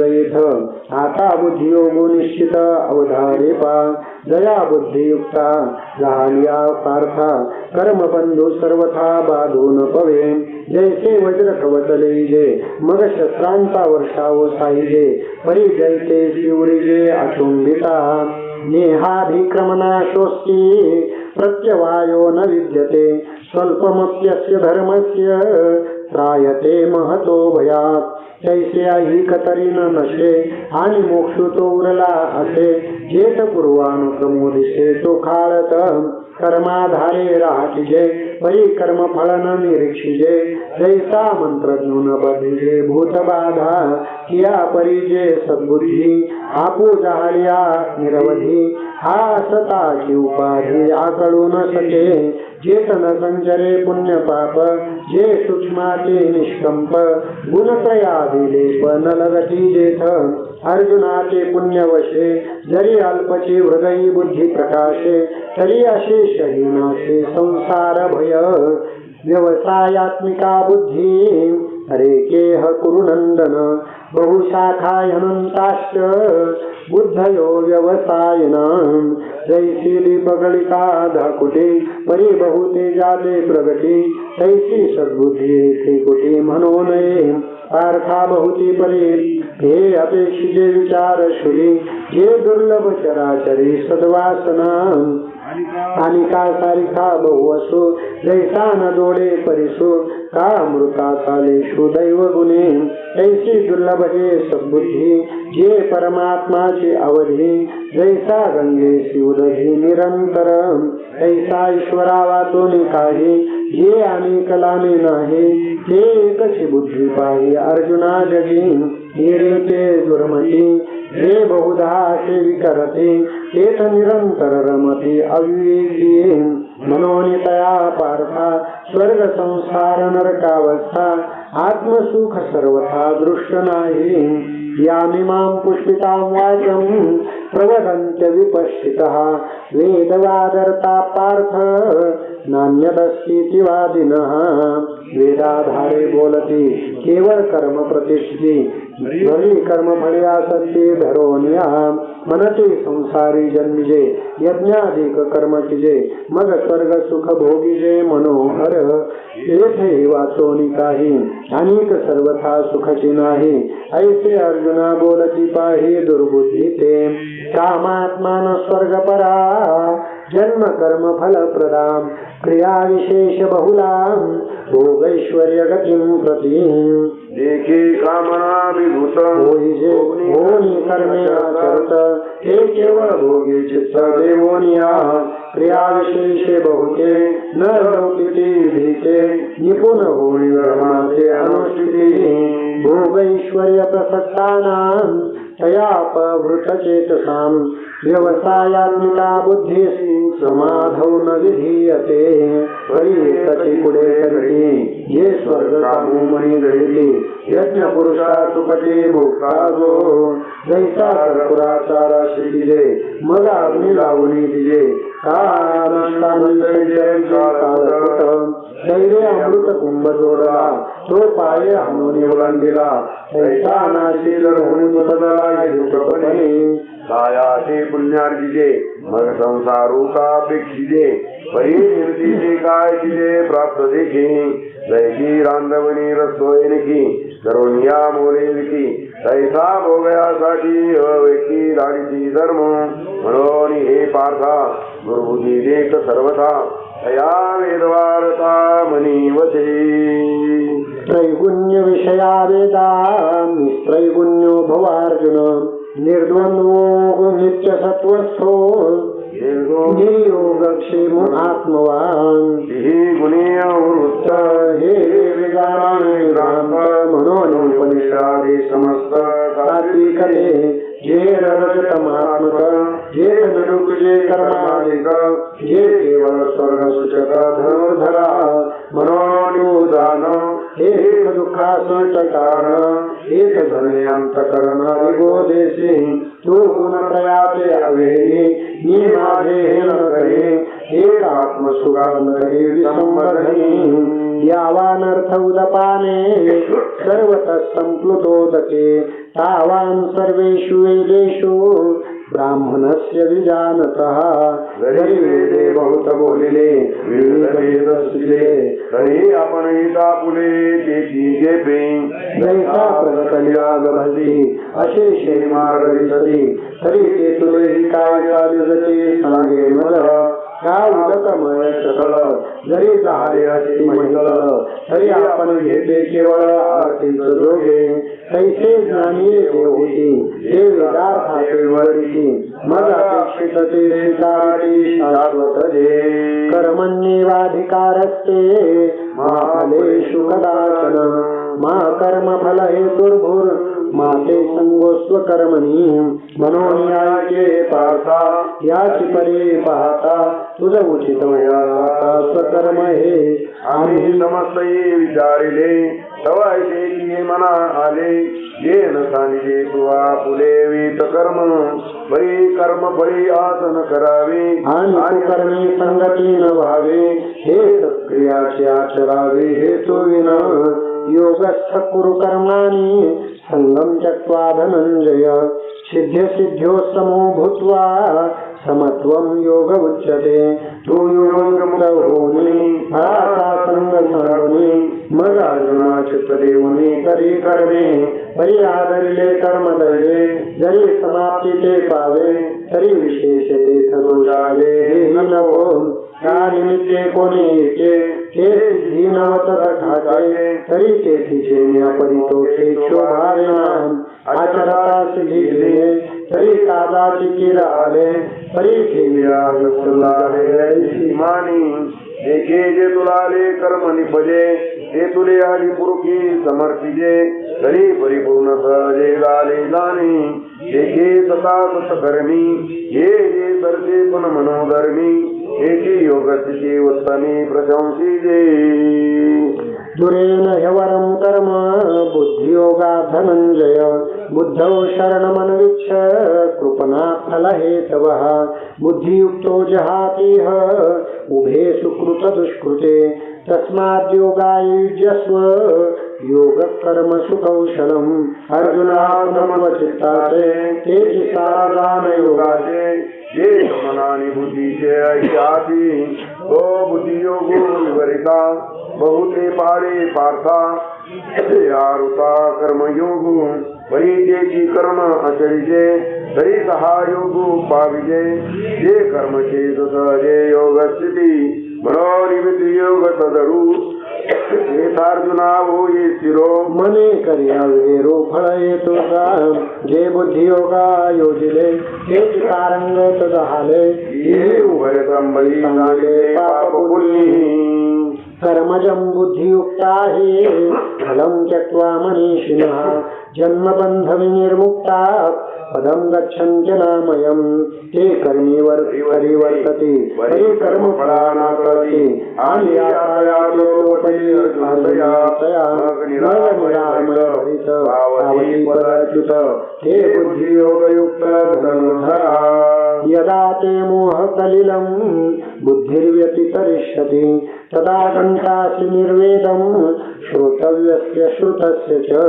आता बुद्धियोगो निश्चित अवधारे पा जया बुद्धियुक्ता झालिया पार्था कर्मबंधू सर्वथा बाधून पवे जैसे वज्र कवचले जे मग शस्त्रांचा वर्षाव साईजे परी जैसे शिवरिजे अचुंबिता नेहाभिक्रमनाशोस्ति प्रत्यवायो न विद्यते स्वल्पमप्यस्य धर्मस्य त्रायते महतो भयात् तैसे ऐहिक तरी न नशे आणि मोक्ष तो उरला असे जेत पूर्वानुक्रमो दिसे तो खाळत कर्माधारे राहतिजे परी कर्म फलन निरीक्षिजे जैसा मंत्रज्ञो न बधिजे भूतबाधा किया परिजे सद्बुद्धी आपू जाहलिया निरवधी हा सताची उपाधी आकळू न सके चेतन संचरे पुण्य पाप जे सूक्ष्माचे निष्कंप गुणत्रया दिले पण लगती जेथ अर्जुनाचे पुण्यवशे जरी अल्पचे हृदयी बुद्धी प्रकाशे तरी अशेष हीनाचे संसार भय व्यवसायात्मिका बुद्धी हरे केह कुरुनंदन बहुशाखायनंताश्च बुद्धयो व्यवसायिनां जैसी दीपगलिका धाकुटे परी बहुते जाते प्रगती तैसी सद्बुद्धी त्रिकुटी मनोनये पार्था बहुती परी हे अपेक्षिते विचार शुरी जे दुर्लभ चराचरी सद्वासना आणि का सारिखा बहु असो जैसा न जोडे परिसो का अमृता सालेषु दैव गुणे ऐसी दुर्लभ हे सद्बुद्धी जे परमात्माची अवधी जैसा गंगेशी उदधी निरंतर ऐसा ईश्वरा वाचोनी काही जे अनेक लामे नाही ते एकची बुद्धी पाही अर्जुना जगी निरेते दुर्मती हे बहुधा सेवी करते तेथ निरंतर रमते अविवेकी मनोनी तया पार्था स्वर्ग संसार नरकावस्था आत्मसुख सर्वथा दृष्ट नाही यामिमां पुष्पितां वाचं प्रवदन्त्य विपश्चितः वेदवादर्ता पार्थ नान्यदस्तीति वादिनः वेदाधारे बोलती केवळ कर्म प्रतिष्ठिती घरी कर्म फळे आसक्ती धरोनिया मनते संसारी जन्मिजे यज्ञाधिक कर्म किजे मग स्वर्ग सुख भोगिजे मनोहर येथे वाचोनी काही अनेक सर्वथा सुखची नाही ऐसे अर्जुना बोलती पाही दुर्बुद्धी ते कामात्मान स्वर्ग परा जन्म कर्म फल प्रदाम क्रिया विशेष बहुलाम भोगैश्वर्य गतिं प्रति देखे कामना विभूत होनी कर्मे आचरत हे केवळ भोगी चित्त देवोनिया क्रिया विशेषे बहुते न लौकिते भीते निपुण होणी धर्माचे अनुष्ठिते भोगैश्वर्य प्रसक्तानां तयापवृत चेतसां व्यवसायात्मिका बुद्धीसी समाधौ न विधीयते परितची पुढे करते ये स्वर्ग कामोमणी घडली यज्ञ पुरुषा सुपटे भोक्ताजो जैसा कर्पुराचारा शिकिजे मग अग्नी लावणी दिजे दैरे अमृत कुंभ जोडला तो पाये हाणून ओलांडला तैसा नाशील होऊन बदला युगपणे सायाचे पुण्यार्जिजे मग संसारूकापेक्षिजे परिनिर्दिजे काय तिजे प्राप्त देखी जैसी रांधवणी रसोयनकी करुण्या मोरेविकी तैसा भोगयासाठी अवैकी राणीची धर्म म्हणून हे पार्था गुरुबुद्धी देख सर्वथा तया वेदवारता मनीवते त्रैगुण्य विषया वेदा निस्त्रैगुण्यो भवार्जुन निर्द्वंद्वो नित्य सत्वस्थो निर्योगक्षेम आत्मवान ही गुणीय वृत्त हे वेदाने राम म्हणून उपनिषादे समस्त सात्विकते जे रजतमात्मक जे निरुक्जे कर्माधिक जे केवळ स्वर्ग सूचक धनुर्धरा मनोनुदान हे दुःखासूच कारण एक धने अंतकरण विगोदेशी तू गुणत्रयाचे अवेही मी माझे हे न करे एक आत्मसुगान करे विसंवर्धनी यावानर्थ उदपाने सर्वतः संप्लुतोदके तावान सर्वेषु वेदेषु ब्राह्मणस्य विजानतः जरी वेदे बहुत बोलिले विविध वेद असले तरी आपण गीता फुले तेची जेपे जैसा प्रगटल्या गभली अशेषे मार्ग सदी तरी ते तुले काय चालिजते सांगे मला काय उदकमय सकल जरी झाले असे महिल तरी आपण घेते केवळ आरतीच जोगे तैसे ज्ञानी होती ते वेदार्थाचे वरती मग अपेक्षित ते स्वीकारते शाश्वत जे कर्मण्येवाधिकारस्ते मा फलेषु कदाचन मा कर्मफल हेतुर्भुर माते संगोस्व कर्मणी म्हणून याचे पार्था याची परी पाहता तुझ उचित स्वकर्म हे आम्ही समस्तही विचारिले तवायचे की मना आले ये न सांगिले तुवा फुले वीत कर्म बरी कर्म बरी आसन करावे आणि कर्मी संगती न व्हावे हे क्रियाचे आचरावे हे तो विना योगस्थ कुरु कर्माणि संगम त्यक्त्वा धनंजय सिद्ध्य सिद्ध्यो समो भूत्वा समत्वं योग उच्यते तू योगमुक्त होनी फळाचा संग सारुनी मग अर्जुना चित्त देऊनी करी करणे परी आदरिले कर्म दैवे जरी समाप्ती ते पावे तरी विशेष ते ठरू जावे हे नको त्या निमित्ते कोणी येते ते सिद्धी नवत ठाके तरी ते तिचे अपरितो ते शोभावे आचरता सिद्धी दिले तरी कादाची किर आले तरी मानी एके जे तुलाले कर्म निपजे ते तुले आली पुरुषी समर्पिजे तरी परिपूर्ण सहजे झाले जाणे एके सता सत्कर्मी हे जे सरते पण मनोधर्मी एकी योग स्थिती उत्तमी प्रशंसी जे दुरेन ह्यवरं कर्म बुद्धियोगा धनंजय बुद्धौ शरणमन्विच्छ कृपणा फलहेतवः बुद्धियुक्तो जहातीह उभे सुकृत दुष्कृते तस्माद्योगायुज्यस्व योग कर्म सुकौशलम अर्जुनात्मचित्ताचे तेजसा योगाचे जे मनानी बुद्धीचे ऐक्याती तो बुद्धियोगो विवरिता बहुते पाळे पार्था आरुता कर्मयोगो परिजेची कर्म अचरिजे तरी सहा योगो पाविजे जे कर्मचे सहजे योग स्थिती मनोनिमित्त योग तदरू अर्जुना वो ये शिरो मने कर्या वेरो फळ येतो जे बुद्धियोगा योजिले तेच कारंग तदहाले ये उभय संबळी नागे पाप पुण्य कर्मजं बुद्धियुक्ता हि फलं त्यक्त्वा मनीषिणः जन्मबन्ध विनिर्मुक्ता पदं गच्छन्ति नामयम् ते कर्मी परिवर्तते परिकर्म फलानाकर्ते हे बुद्धियोगयुक्त यदा ते मोहकलिलं बुद्धिर्व्यतितरिष्यति तदा घण्टासि निर्वेदं श्रोतव्यस्य श्रुतस्य च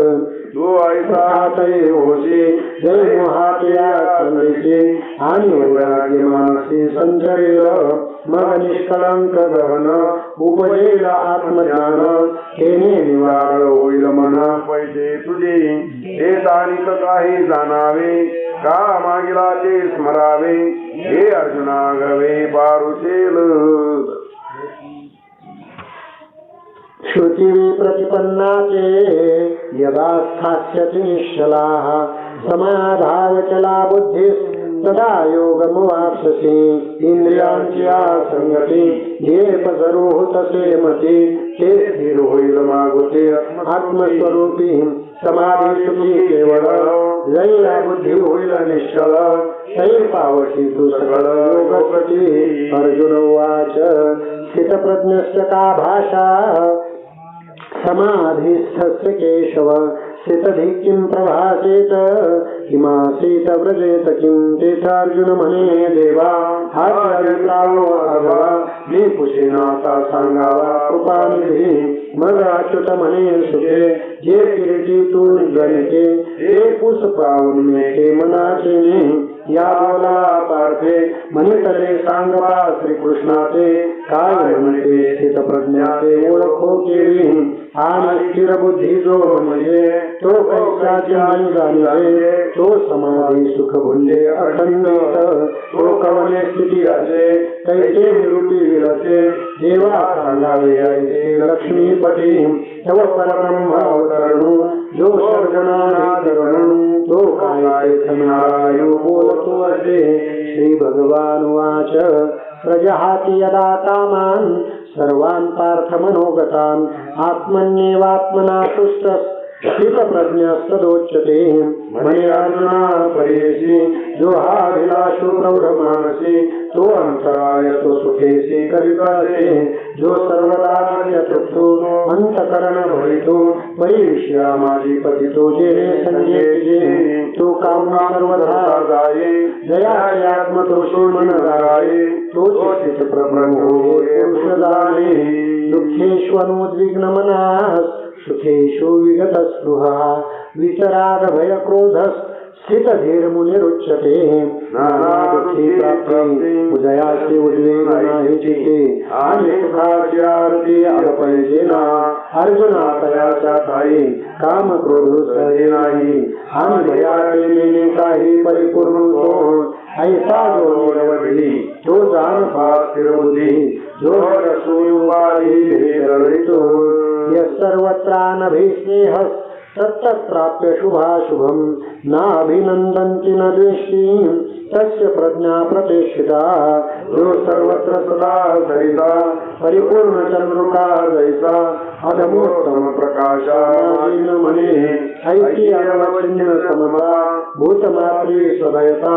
जो ऐसा तय होशी जय मोहातया संदेशे आणि वैराग्य मानसी संचरेल मग निष्कलंक गहन उपजेल आत्मज्ञान तेने निवार होईल मना पैसे तुझे ते तानिक काही जाणावे का मागिला ते स्मरावे हे अर्जुना गवे पारुशेल श्रुती प्रतिपन्नाचे यदा स्थास्यति निश्चलाः समाधावचला बुद्धिः तदा योगमुवाप्स्यसि इंद्रियांची संगती जे पसरुह तसे मती ते स्थिर होईल मागुते आत्मस्वरूपी समाधी सुखी केवळ जैला बुद्धी होईल निश्चल तै पावशी तू सकळ योगपती अर्जुन उवाच स्थितप्रज्ञस्य का भाषा समाधिस्थस्य केशव स्थितधि किं प्रभासेत किमासीत व्रजेत किं तेथार्जुन म्हणे देवा हार्यप्रावो मी पुषेनाता सांगावा कृपानिधी मग अच्युत म्हणे सुखे जे किरीटी तू गणिते ते पुस पावून मेटे मनाचे या बोला पार्थे म्हणितले सांगवा श्रीकृष्णाचे काय म्हणते स्थित प्रज्ञाचे ओळखो केली आणि स्थिर बुद्धी जो म्हणजे तो कैसाचे नाही जाणवे तो समाधी सुख भुंजे अखंडित तो कवने स्थिती असे कैसे निरूपी विरसे देवा सांगावे ऐसे लक्ष्मीपती तव परब्रह्म अवतरणू जो सर्वनाधरणू तो काय नारायण बोलतो असे श्री भगवान वाच प्रजहाति यदा कामान सर्वान् पार्थ मनोगतान् आत्मन्येवात्मना तुष्टः स्थितप्रज्ञस्तदोच्यते मने अर्जुना परेशी जो हाभिलाषो प्रौढमानसी तो अंतराय तो सुखेशी कवितासे जो सर्वदा तृप्तो अंतकरण भवितो परिविषया माझी पतितो जेने संजेतिजे तो काम सर्वधा गाये दयाचे आत्मतोषी मन गाये तो चित प्रब्रह्मो पुरुषदाने दुःखेष्वनुद्विग्न मनास सुखेषु विगतस्पृहा वितराग भय क्रोधस् स्थित धीर मुनिरुच्यते नाना दुःखी प्राप्ती उदयाचे उद्वेग नाही चिते आणि सुखाची आरती अल्पयजेना अर्जुना तयाच्या ठाई काम क्रोध सहजे नाही आणि भयाचे नेणे काही परिपूर्ण तो ऐसा जो निरवधी तो जान पास्थिर बुद्धी जो रसूयुवादी भेदरितो यः सर्वत्रानभिस्नेह तत्तत्राप्य शुभाशुभं नाभिनन्दन्ति न द्वेष्टि तस्य प्रज्ञा प्रतिष्ठिता जो सर्वत्र सदा सरिता परिपूर्ण चंद्रुका जैसा अधमोत्तम प्रकाशा मने ऐसी अनवचिन्न समता भूतमात्री सदयता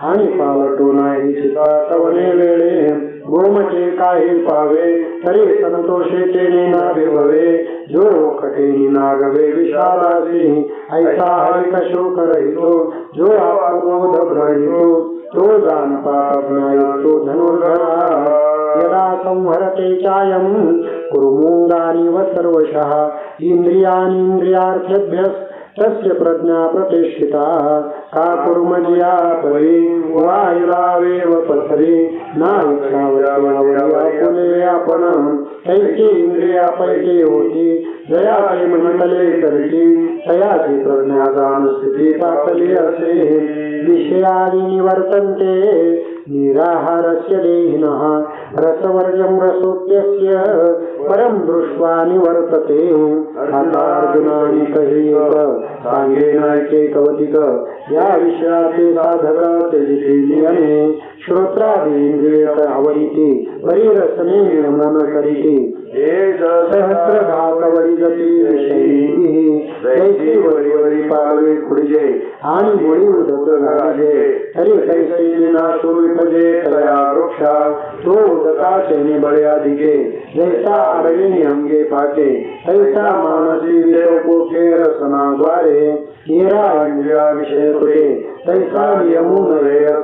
आणि पावटो नाही चिता कवने वेळे गोमचे काही पावे तरी संतोषे नाभिभवे जो कठिनी नागवे विषादासी ऐसा हरिक शोक रहितो जो आत्मबोध ग्रहितो तो जानपाज्ञायुक्तो धनुर्धरा यदा संहरते चायं कुरुमुंगानिव सर्वशः इंद्रियार्थेभ्यः तस्य प्रज्ञा प्रतिष्ठिता का कुर्मजिया परि वायुरावेव पथरी नाविक्षावयापुले आपण कैची इंद्रिया पैकी होती जयाची मंडले करती तयाची प्रज्ञा जाण स्थिती पातली असे विषयानि निवर्तन्ते निराहारस्य देहिनः रसवर्जं रसोप्यस्य परं दृष्ट्वा निवर्तते अर्जुनानि कहेत सांगेन एकैकवतिक या विषयाचे साधक त्यजिते नियमे श्रोत्रादींद्रियत आवरिति परिरसने मन करिति सहस्रघातवरिजती विषयी जैसी वरी पावे खुडजे आणि मुळी उदक घालाजे तरी कैसे नाशो विपजे तया वृक्षा तो उदकाचे निबळे अधिके जैसा आरविणी अंगे पाके तैसा मानसी विषयोपोखे रसनाद्वारे येरा इंद्रिया विषय तुरे तैसा नियमून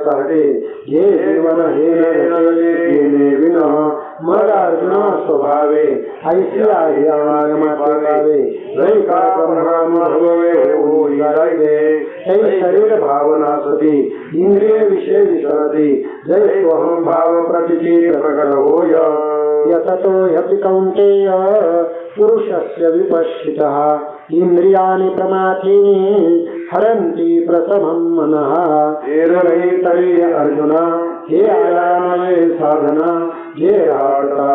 सहते ये जीवन हे नरते विनः मग अर्जुना स्वभावे ऐसी आहे आयमाते पावे जै का ब्रह्मानुभवे होई जायते तै शरीर भावना सती इंद्रिय विषय विसरती जै स्वहं भाव प्रतीती प्रकट होय यततो ह्यपि कौन्तेय पुरुषस्य विपश्चितः इंद्रियाणि प्रमाथीनि हरन्ति प्रथमं मनः तरी अर्जुना हे आयामये साधना जे राहता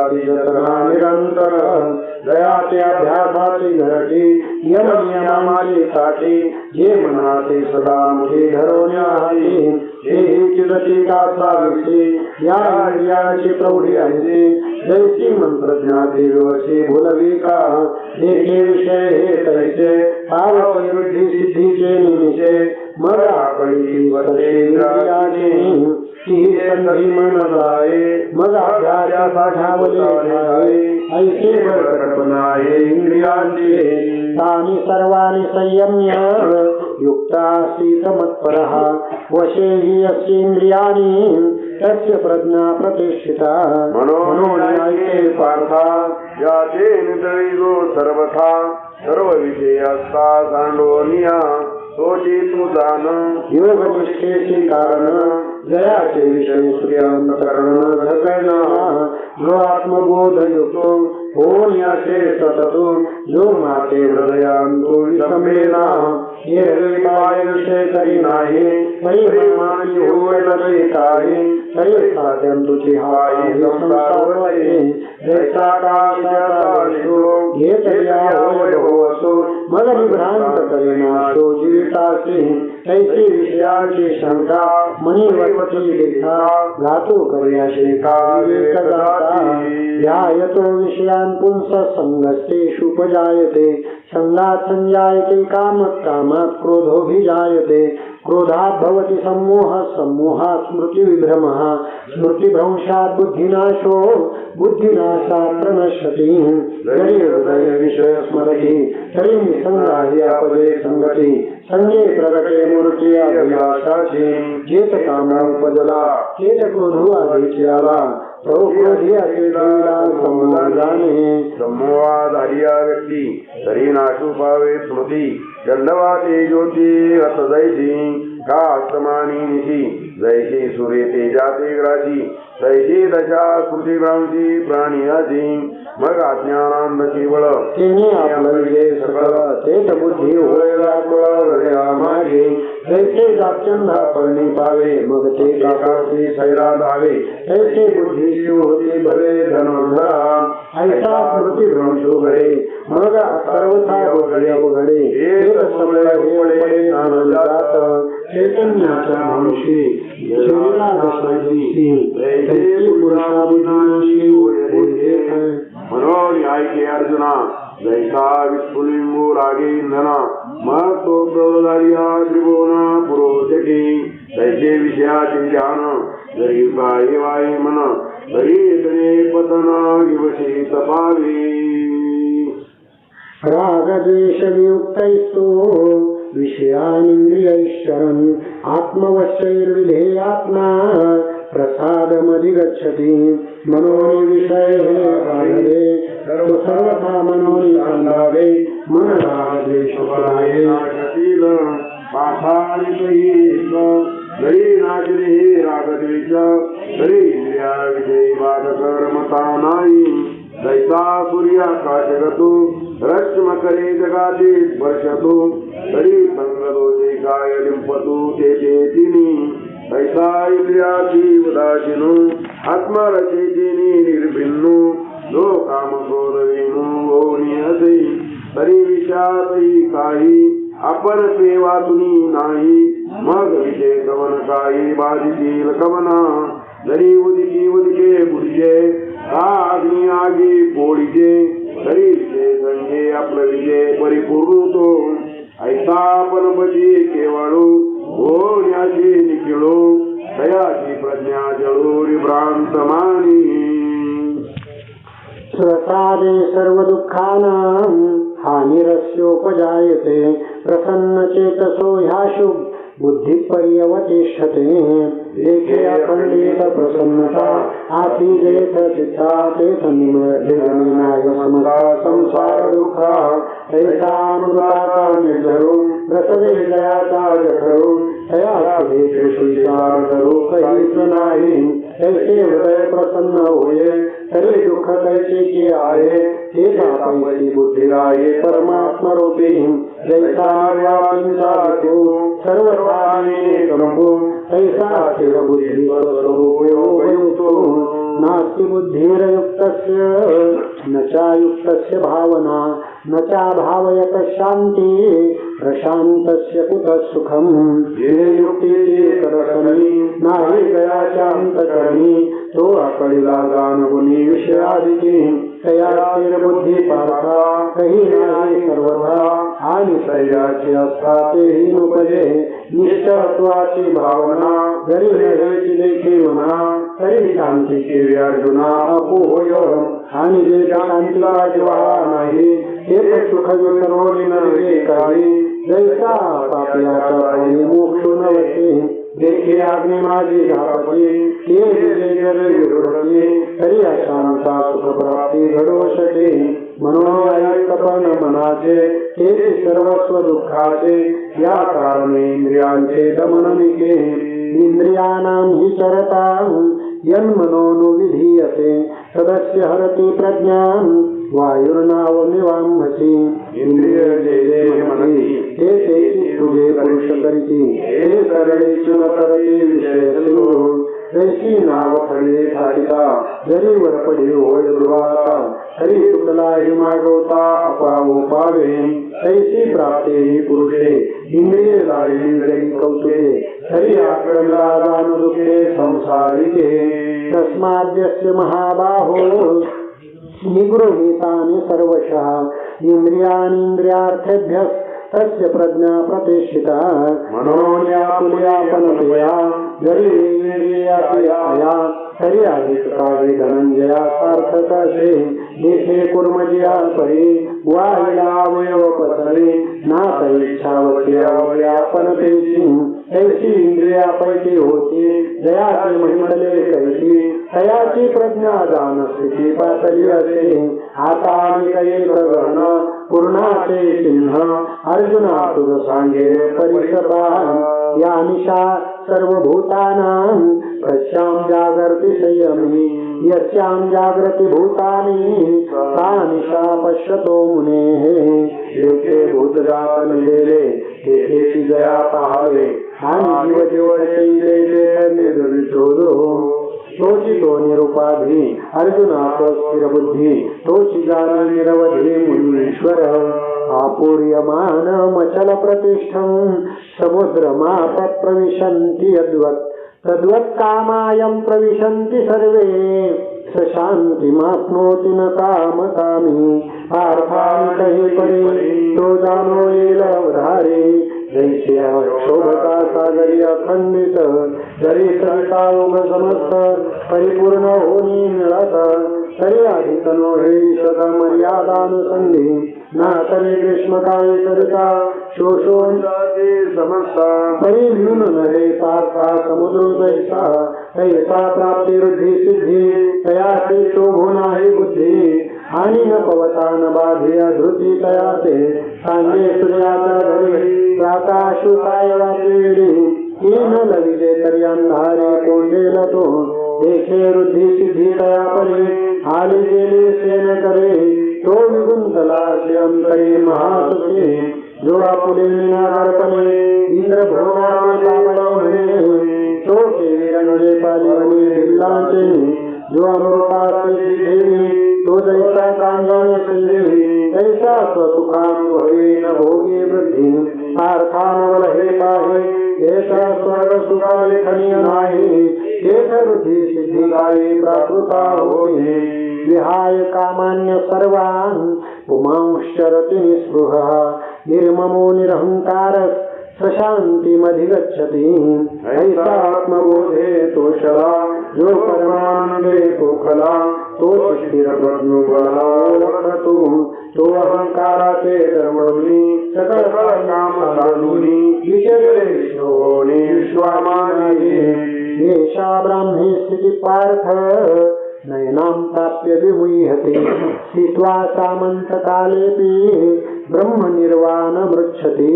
निरंतर दयाचे अभ्यासाची घरटी यम नियमाची काठी जे मनाचे सदा मुठी धरवण्याची हेही चिरती कासा विषयी या इंद्रियाची प्रौढी आहे जैसी मंत्रज्ञाती विवशी भुलवी का देखे विषय हे तैसे पावनिवृद्धी सिद्धीचे निमिषे मग आपली वसे इंद्रियाची ती संधी मन जाये मग आपल्या साठावले ऐसे कल्पना आहे इंद्रियांची तानि सर्वाणि संयम्य युक्तासीत मत्परः वशे हि यस्येन्द्रियाणि तस्य प्रज्ञा प्रतिष्ठिता मनोन्यायते पार्था याते नितळिगो सर्वथा सर्व विषयास्ता सांडोनिया तोची तू जाण योग निष्ठेची कारण जयाचे विषय सूर्यांतकरण ढकलणं जो आत्मबोध युक्तो होऊन याचे सततो जो माते हृदयांतो विसंबेना हे हृदय विषय करी नाही परिमाणी होय नसे काही तरी साधन तुझी हाय संसारवये जैसा काशाचा घेत या होय हो असो मग विभ्रांत करीनाशो जीवितासी तैसी विषयाची शंका मनी वटवटी देखा घातो कर्याशे का विवेक जाता ध्यायतो विषयान् पुंस संगस्तेषु उपजायते संगात् संजायते कामत् कामात् क्रोधोऽभिजायते क्रोधात् भवति सम्मोहः सम्मोहात् स्मृतिविभ्रमः स्मृतिभ्रंशात् बुद्धिनाशो बुद्धिनाशात् प्रणश्यति यदि हृदय विषय स्मरति तर्हि निसंगाहि अपदे संगति संगे प्रगटे मूर्ती अभिलाषाची जेत कामोपजला चेत क्रोधो आधीची आला तो क्रोधी असेला संवादाने संवादारिया व्यक्ती तरी नाशू पावे स्मृती दंडवाते ज्योती रसदैसी का आत्मानी निशी जैसे सूर्य तेजाचे ग्रासी तैसे दशा कृतीग्रामची प्राणी असी मग अज्ञानांध केवळ तिने आपला विजय सकळ तेच बुद्धी होय व्याकुळ हृदया मागे जैसे जाचंदा पळणी पावे मग ते काकाशी सैरा धावे तैसे बुद्धीशी होती भले धनुर्धरा ऐसा स्मृती भ्रंशो घडे मग सर्वथा बघडे अवघडे एक समय पडे नान जात चैतन्याच्या भंशी शरीरा दशांशी तैसे पुरुषा बुद्धी म्हणून ऐके अर्जुना जैसा विस्फुलिंगो रागे इंधना मग तो प्रौढारिया त्रिभुवना पुरोचके तैसे विषयाचे ध्यान जरी वाई वाई मन तरी तरी पतना विवशी तपावी रागद्वेष वियुक्तैस्तु विषयानिंद्रियैश्चरन् आत्मवश्यैर्विधेयात्मा प्रसादमधिगच्छति मनोनि विषये आनन्दे सर्वथा मनोनि संधावे मन रागद्वेषपराये नाशतील पाठानितही जरी नाचले रागद्वेष तरी इंद्रिया विषयी वाद कर्मता नाही दैसा सूर्याकाशगतो रश्म करे जगाते स्पर्शतो तरी संगदोषे काय लिंपतो तेथे तिनी दैसा इंद्रियाची उदासीनो आत्मरचेतिनी निर्भिन्नो जो काम क्रोधविनो होनी असे तरी विषयातही काही आपण सेवातुनी नाही मग विषय कवन काही बाधितील कवना जरी उदिके बुडजे अग्नि आगी पोळीचे तरी विषय संगे आपला विजय परिपूर्ण तो ऐसा पणपती केवळो होण्याची निखिळो दयाची प्रज्ञा जळो विभ्रांत मानी प्रसादे सर्व दुःखानां हानिरस्योपजायते प्रसन्न चेतसो ह्याशु बुद्धि पर्यवतिष्ठते देखे अखंडित प्रसन्नता आती जेत चित्ता ते निर्विनाय समता संसार दुःखा तैसानुराता निर्जरो रसदे जयाचा जठरो तया सुविचार करो कहीच नाही ऐसे हृदय प्रसन्न होये तरी दुःख कैसे की आहे ते पैसी बुद्धी राये परमात्मा रूपी जैसा व्यापिंचा सर्व तैसा स्थिर बुद्धि नास्ति बुद्धिर्युक्तस्य न चायुक्तस्य भावना न चाभावयत शांति प्रशांतस्य कुतः सुखम् ये युक्ति करसनी नाही गया शांतकरणी तो अकळीला गानगुणी विषयादिकी तया स्थिर बुद्धी पार्था कही नाही सर्वथा आणि सह्याची असता तेही नुपजे निश्चत्वाची भावना जरी नव्हेची देखी म्हणा तरी शांती केली अर्जुना अपोय आणि जे शांतीला जिव्हाळा नाही ते सुख विसरवली नव्हे काही जैसा पापयाचा पायी मोक्ष नव्हते देखी अग्नि माझी घापती ते विरोधते तरी अशांता सुखप्राप्ती घडवू शके म्हणून ऐकपण मनाचे ते सर्वस्व दुःखाचे या कारणे इंद्रियांचे दमन निके इंद्रियाणां हि चरता यन्मनोनुविधीयते सदस्य हरति प्रज्ञां वायुर्नावमिवाम्भसि इंद्रिय जे मनसी ते तुझे पुरुष करिती हे करणे न करते विषय सिंधू जैसी नाव खडे ठारिता जरी वरपडी होय दुर्वाता तरी तुटला हि मागवता अपावो पावे तैसी प्राप्ते हि पुरुषे इंद्रिय लाडली जरी कौतुके तरी आक्रमला जानुदुखे संसारिके तस्माद्यस्य महाबाहो निगृहीतानि सर्वशः इंद्रियाणींद्रियार्थेभ्यः तस्य प्रज्ञा प्रतिष्ठिता मनोन्याकुल्यापनतया जरी इंद्रियाया तरी अधिक कावे धनंजया सार्थकाशे देखे कुर्मजिया परी वाहिलावयव पसरे नाथ इच्छावती अवयापनतेची ऐसी इंद्रियापैकी होती जयाची मंडले कैसी तयाची प्रज्ञा दान स्थिती पातळी असे आता आम्ही काही ग्रहण पूर्णाचे चिन्ह अर्जुना तुझ सांगे परिसरा या निशा सर्वभूतानां कस्यां जागर्ति संयमी यस्यां जागृति भूतानि सा निशा पश्यतो मुनेः जेथे भूत जागलेले तेथेची जया पाहावे आणि जीव जेवढे निर्विशोधो तोची तो निरुपाधी अर्जुना तो स्थिर बुद्धी तोची जाणे निरवधी मुनीश्वर आपूर्यमान मचल प्रतिष्ठं समुद्रमाप प्रविशन्ति यद्वत् तद्वत् कामायं प्रविशन्ति सर्वे स शान्तिमाप्नोति न कामकामी पार्थान्तहि परि तो जानो येल अवधारे जैसे शोभता सागरी अखंडित जरी सरिता ओघ समस्त परिपूर्ण होनी मिळत तरी अधिकनो हे ईशद मर्यादानुसंधी ना तरी ग्रीष्मकाळी सरिता शोषून समजता तरी न्यून नहे पार्था समुद्र जैसा तैसा प्राप्ती वृद्धी सिद्धी तयाचे शोभो नाही बुद्धी आणि न पवता न बाधे धृती तयाचे सांगे सूर्याच्या घरी प्राकाशु सायवाची कीन लविजे तरी अंधारे कोंडेल तो देखे वृद्धी सिद्धी तया परी आली गेली सेन करे तो विगुंतला अंतरी महासुखी जो आपुले निनादर्पणे इंद्र भोगाचे म्हणे तो केवी रंगे पालिवणी भिल्लांचे जो अमृताचे देवी तो जैसा कांजन संजीवी तैसा स्वसुखानुभवी न भोगी वृद्धी पार्थानवल हे पाहे एका स्वर्ग सुखा लेखनीय नाही एक वृद्धी सिद्धी काही प्राकृता होई विहाय कामान्य सर्वान् पुमांश्चरति निःस्पृहः निर्ममो निरहंकारः सशांतिमधिगच्छति ऐसा आत्मबोधे तो शला जो परमानंदे तो खला तो स्थिरप्रज्ञोबलावरतु तो अहंकाराचे धर्मनी सकल काम साधुनी विचरे विष्णोनी विश्वामानी येषा ब्राह्मी स्थिति पार्थ नयनां प्राप्य विमुह्यते स्थित्वा सामन्तकालेऽपि ब्रह्मनिर्वाणमृच्छति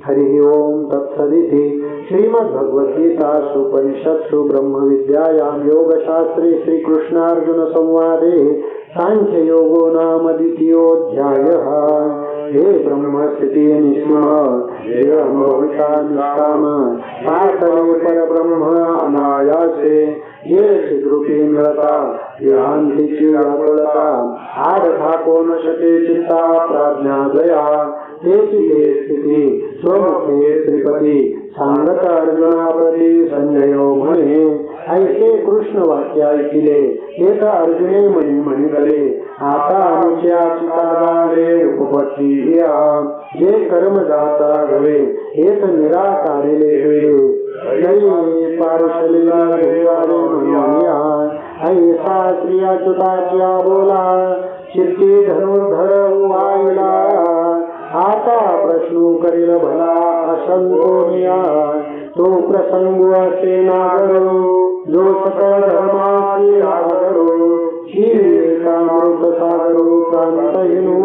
हरि ओम तत्सदिति श्रीमद्भगवद्गीतासु उपनिषत्सु ब्रह्मविद्यायां योगशास्त्रे श्रीकृष्णार्जुन संवादे सांख्ययोगो नाम द्वितीयोऽध्यायः हे ब्रह्मस्थिति निस्मः निष्काम पातले परब्रह्म अनायासे ये चिद्रूपी मिळता ध्यानतीची आकुलता आडथा कोण शके चित्ता प्राज्ञा दया तेची ते स्थिती स्वमुखे श्रीपती सांगत अर्जुनाप्रती संजयो म्हणे ऐसे कृष्ण वाक्य ऐकिले एक अर्जुने म्हणितले आता आमच्या चितागारे उपपत्ती या जे कर्म जाता घडे एक निराकारिले वेळे पारुशलीला म्हणूया ऐसा स्त्रियाच्युताच्या बोला चित्ती धनुर्धर वाईला आता प्रश्न करील भला असंतोनिया तो प्रसंग असे नागरो जो सकल धर्माची आगरो शीलामृत सागरो प्रांतहीनो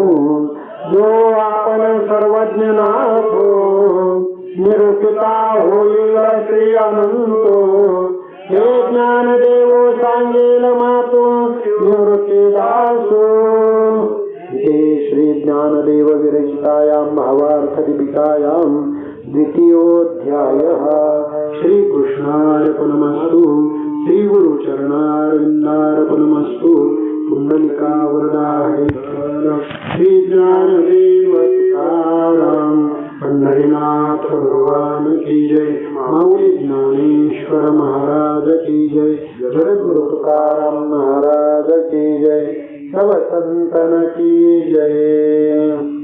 जो आपण सर्वज्ञ नाथो निरूपिता होईल श्री अनंतो हे ज्ञानदेवो सांगेल मातो निवृत्ती दासो श्री ज्ञानदेव विरचितायां भावार्थ दीपिकायां द्वितीयोऽध्यायः श्रीकृष्णार्पणमस्तु श्रीगुरुचरणारविन्दार्पणमस्तु पुण्डलिका वरदाहरि श्री ज्ञानदेव पंढरीनाथ भगवान की जय माऊली ज्ञानेश्वर महाराज की जय जगद्गुरु तुकाराम महाराज की जय सब संतन की जय।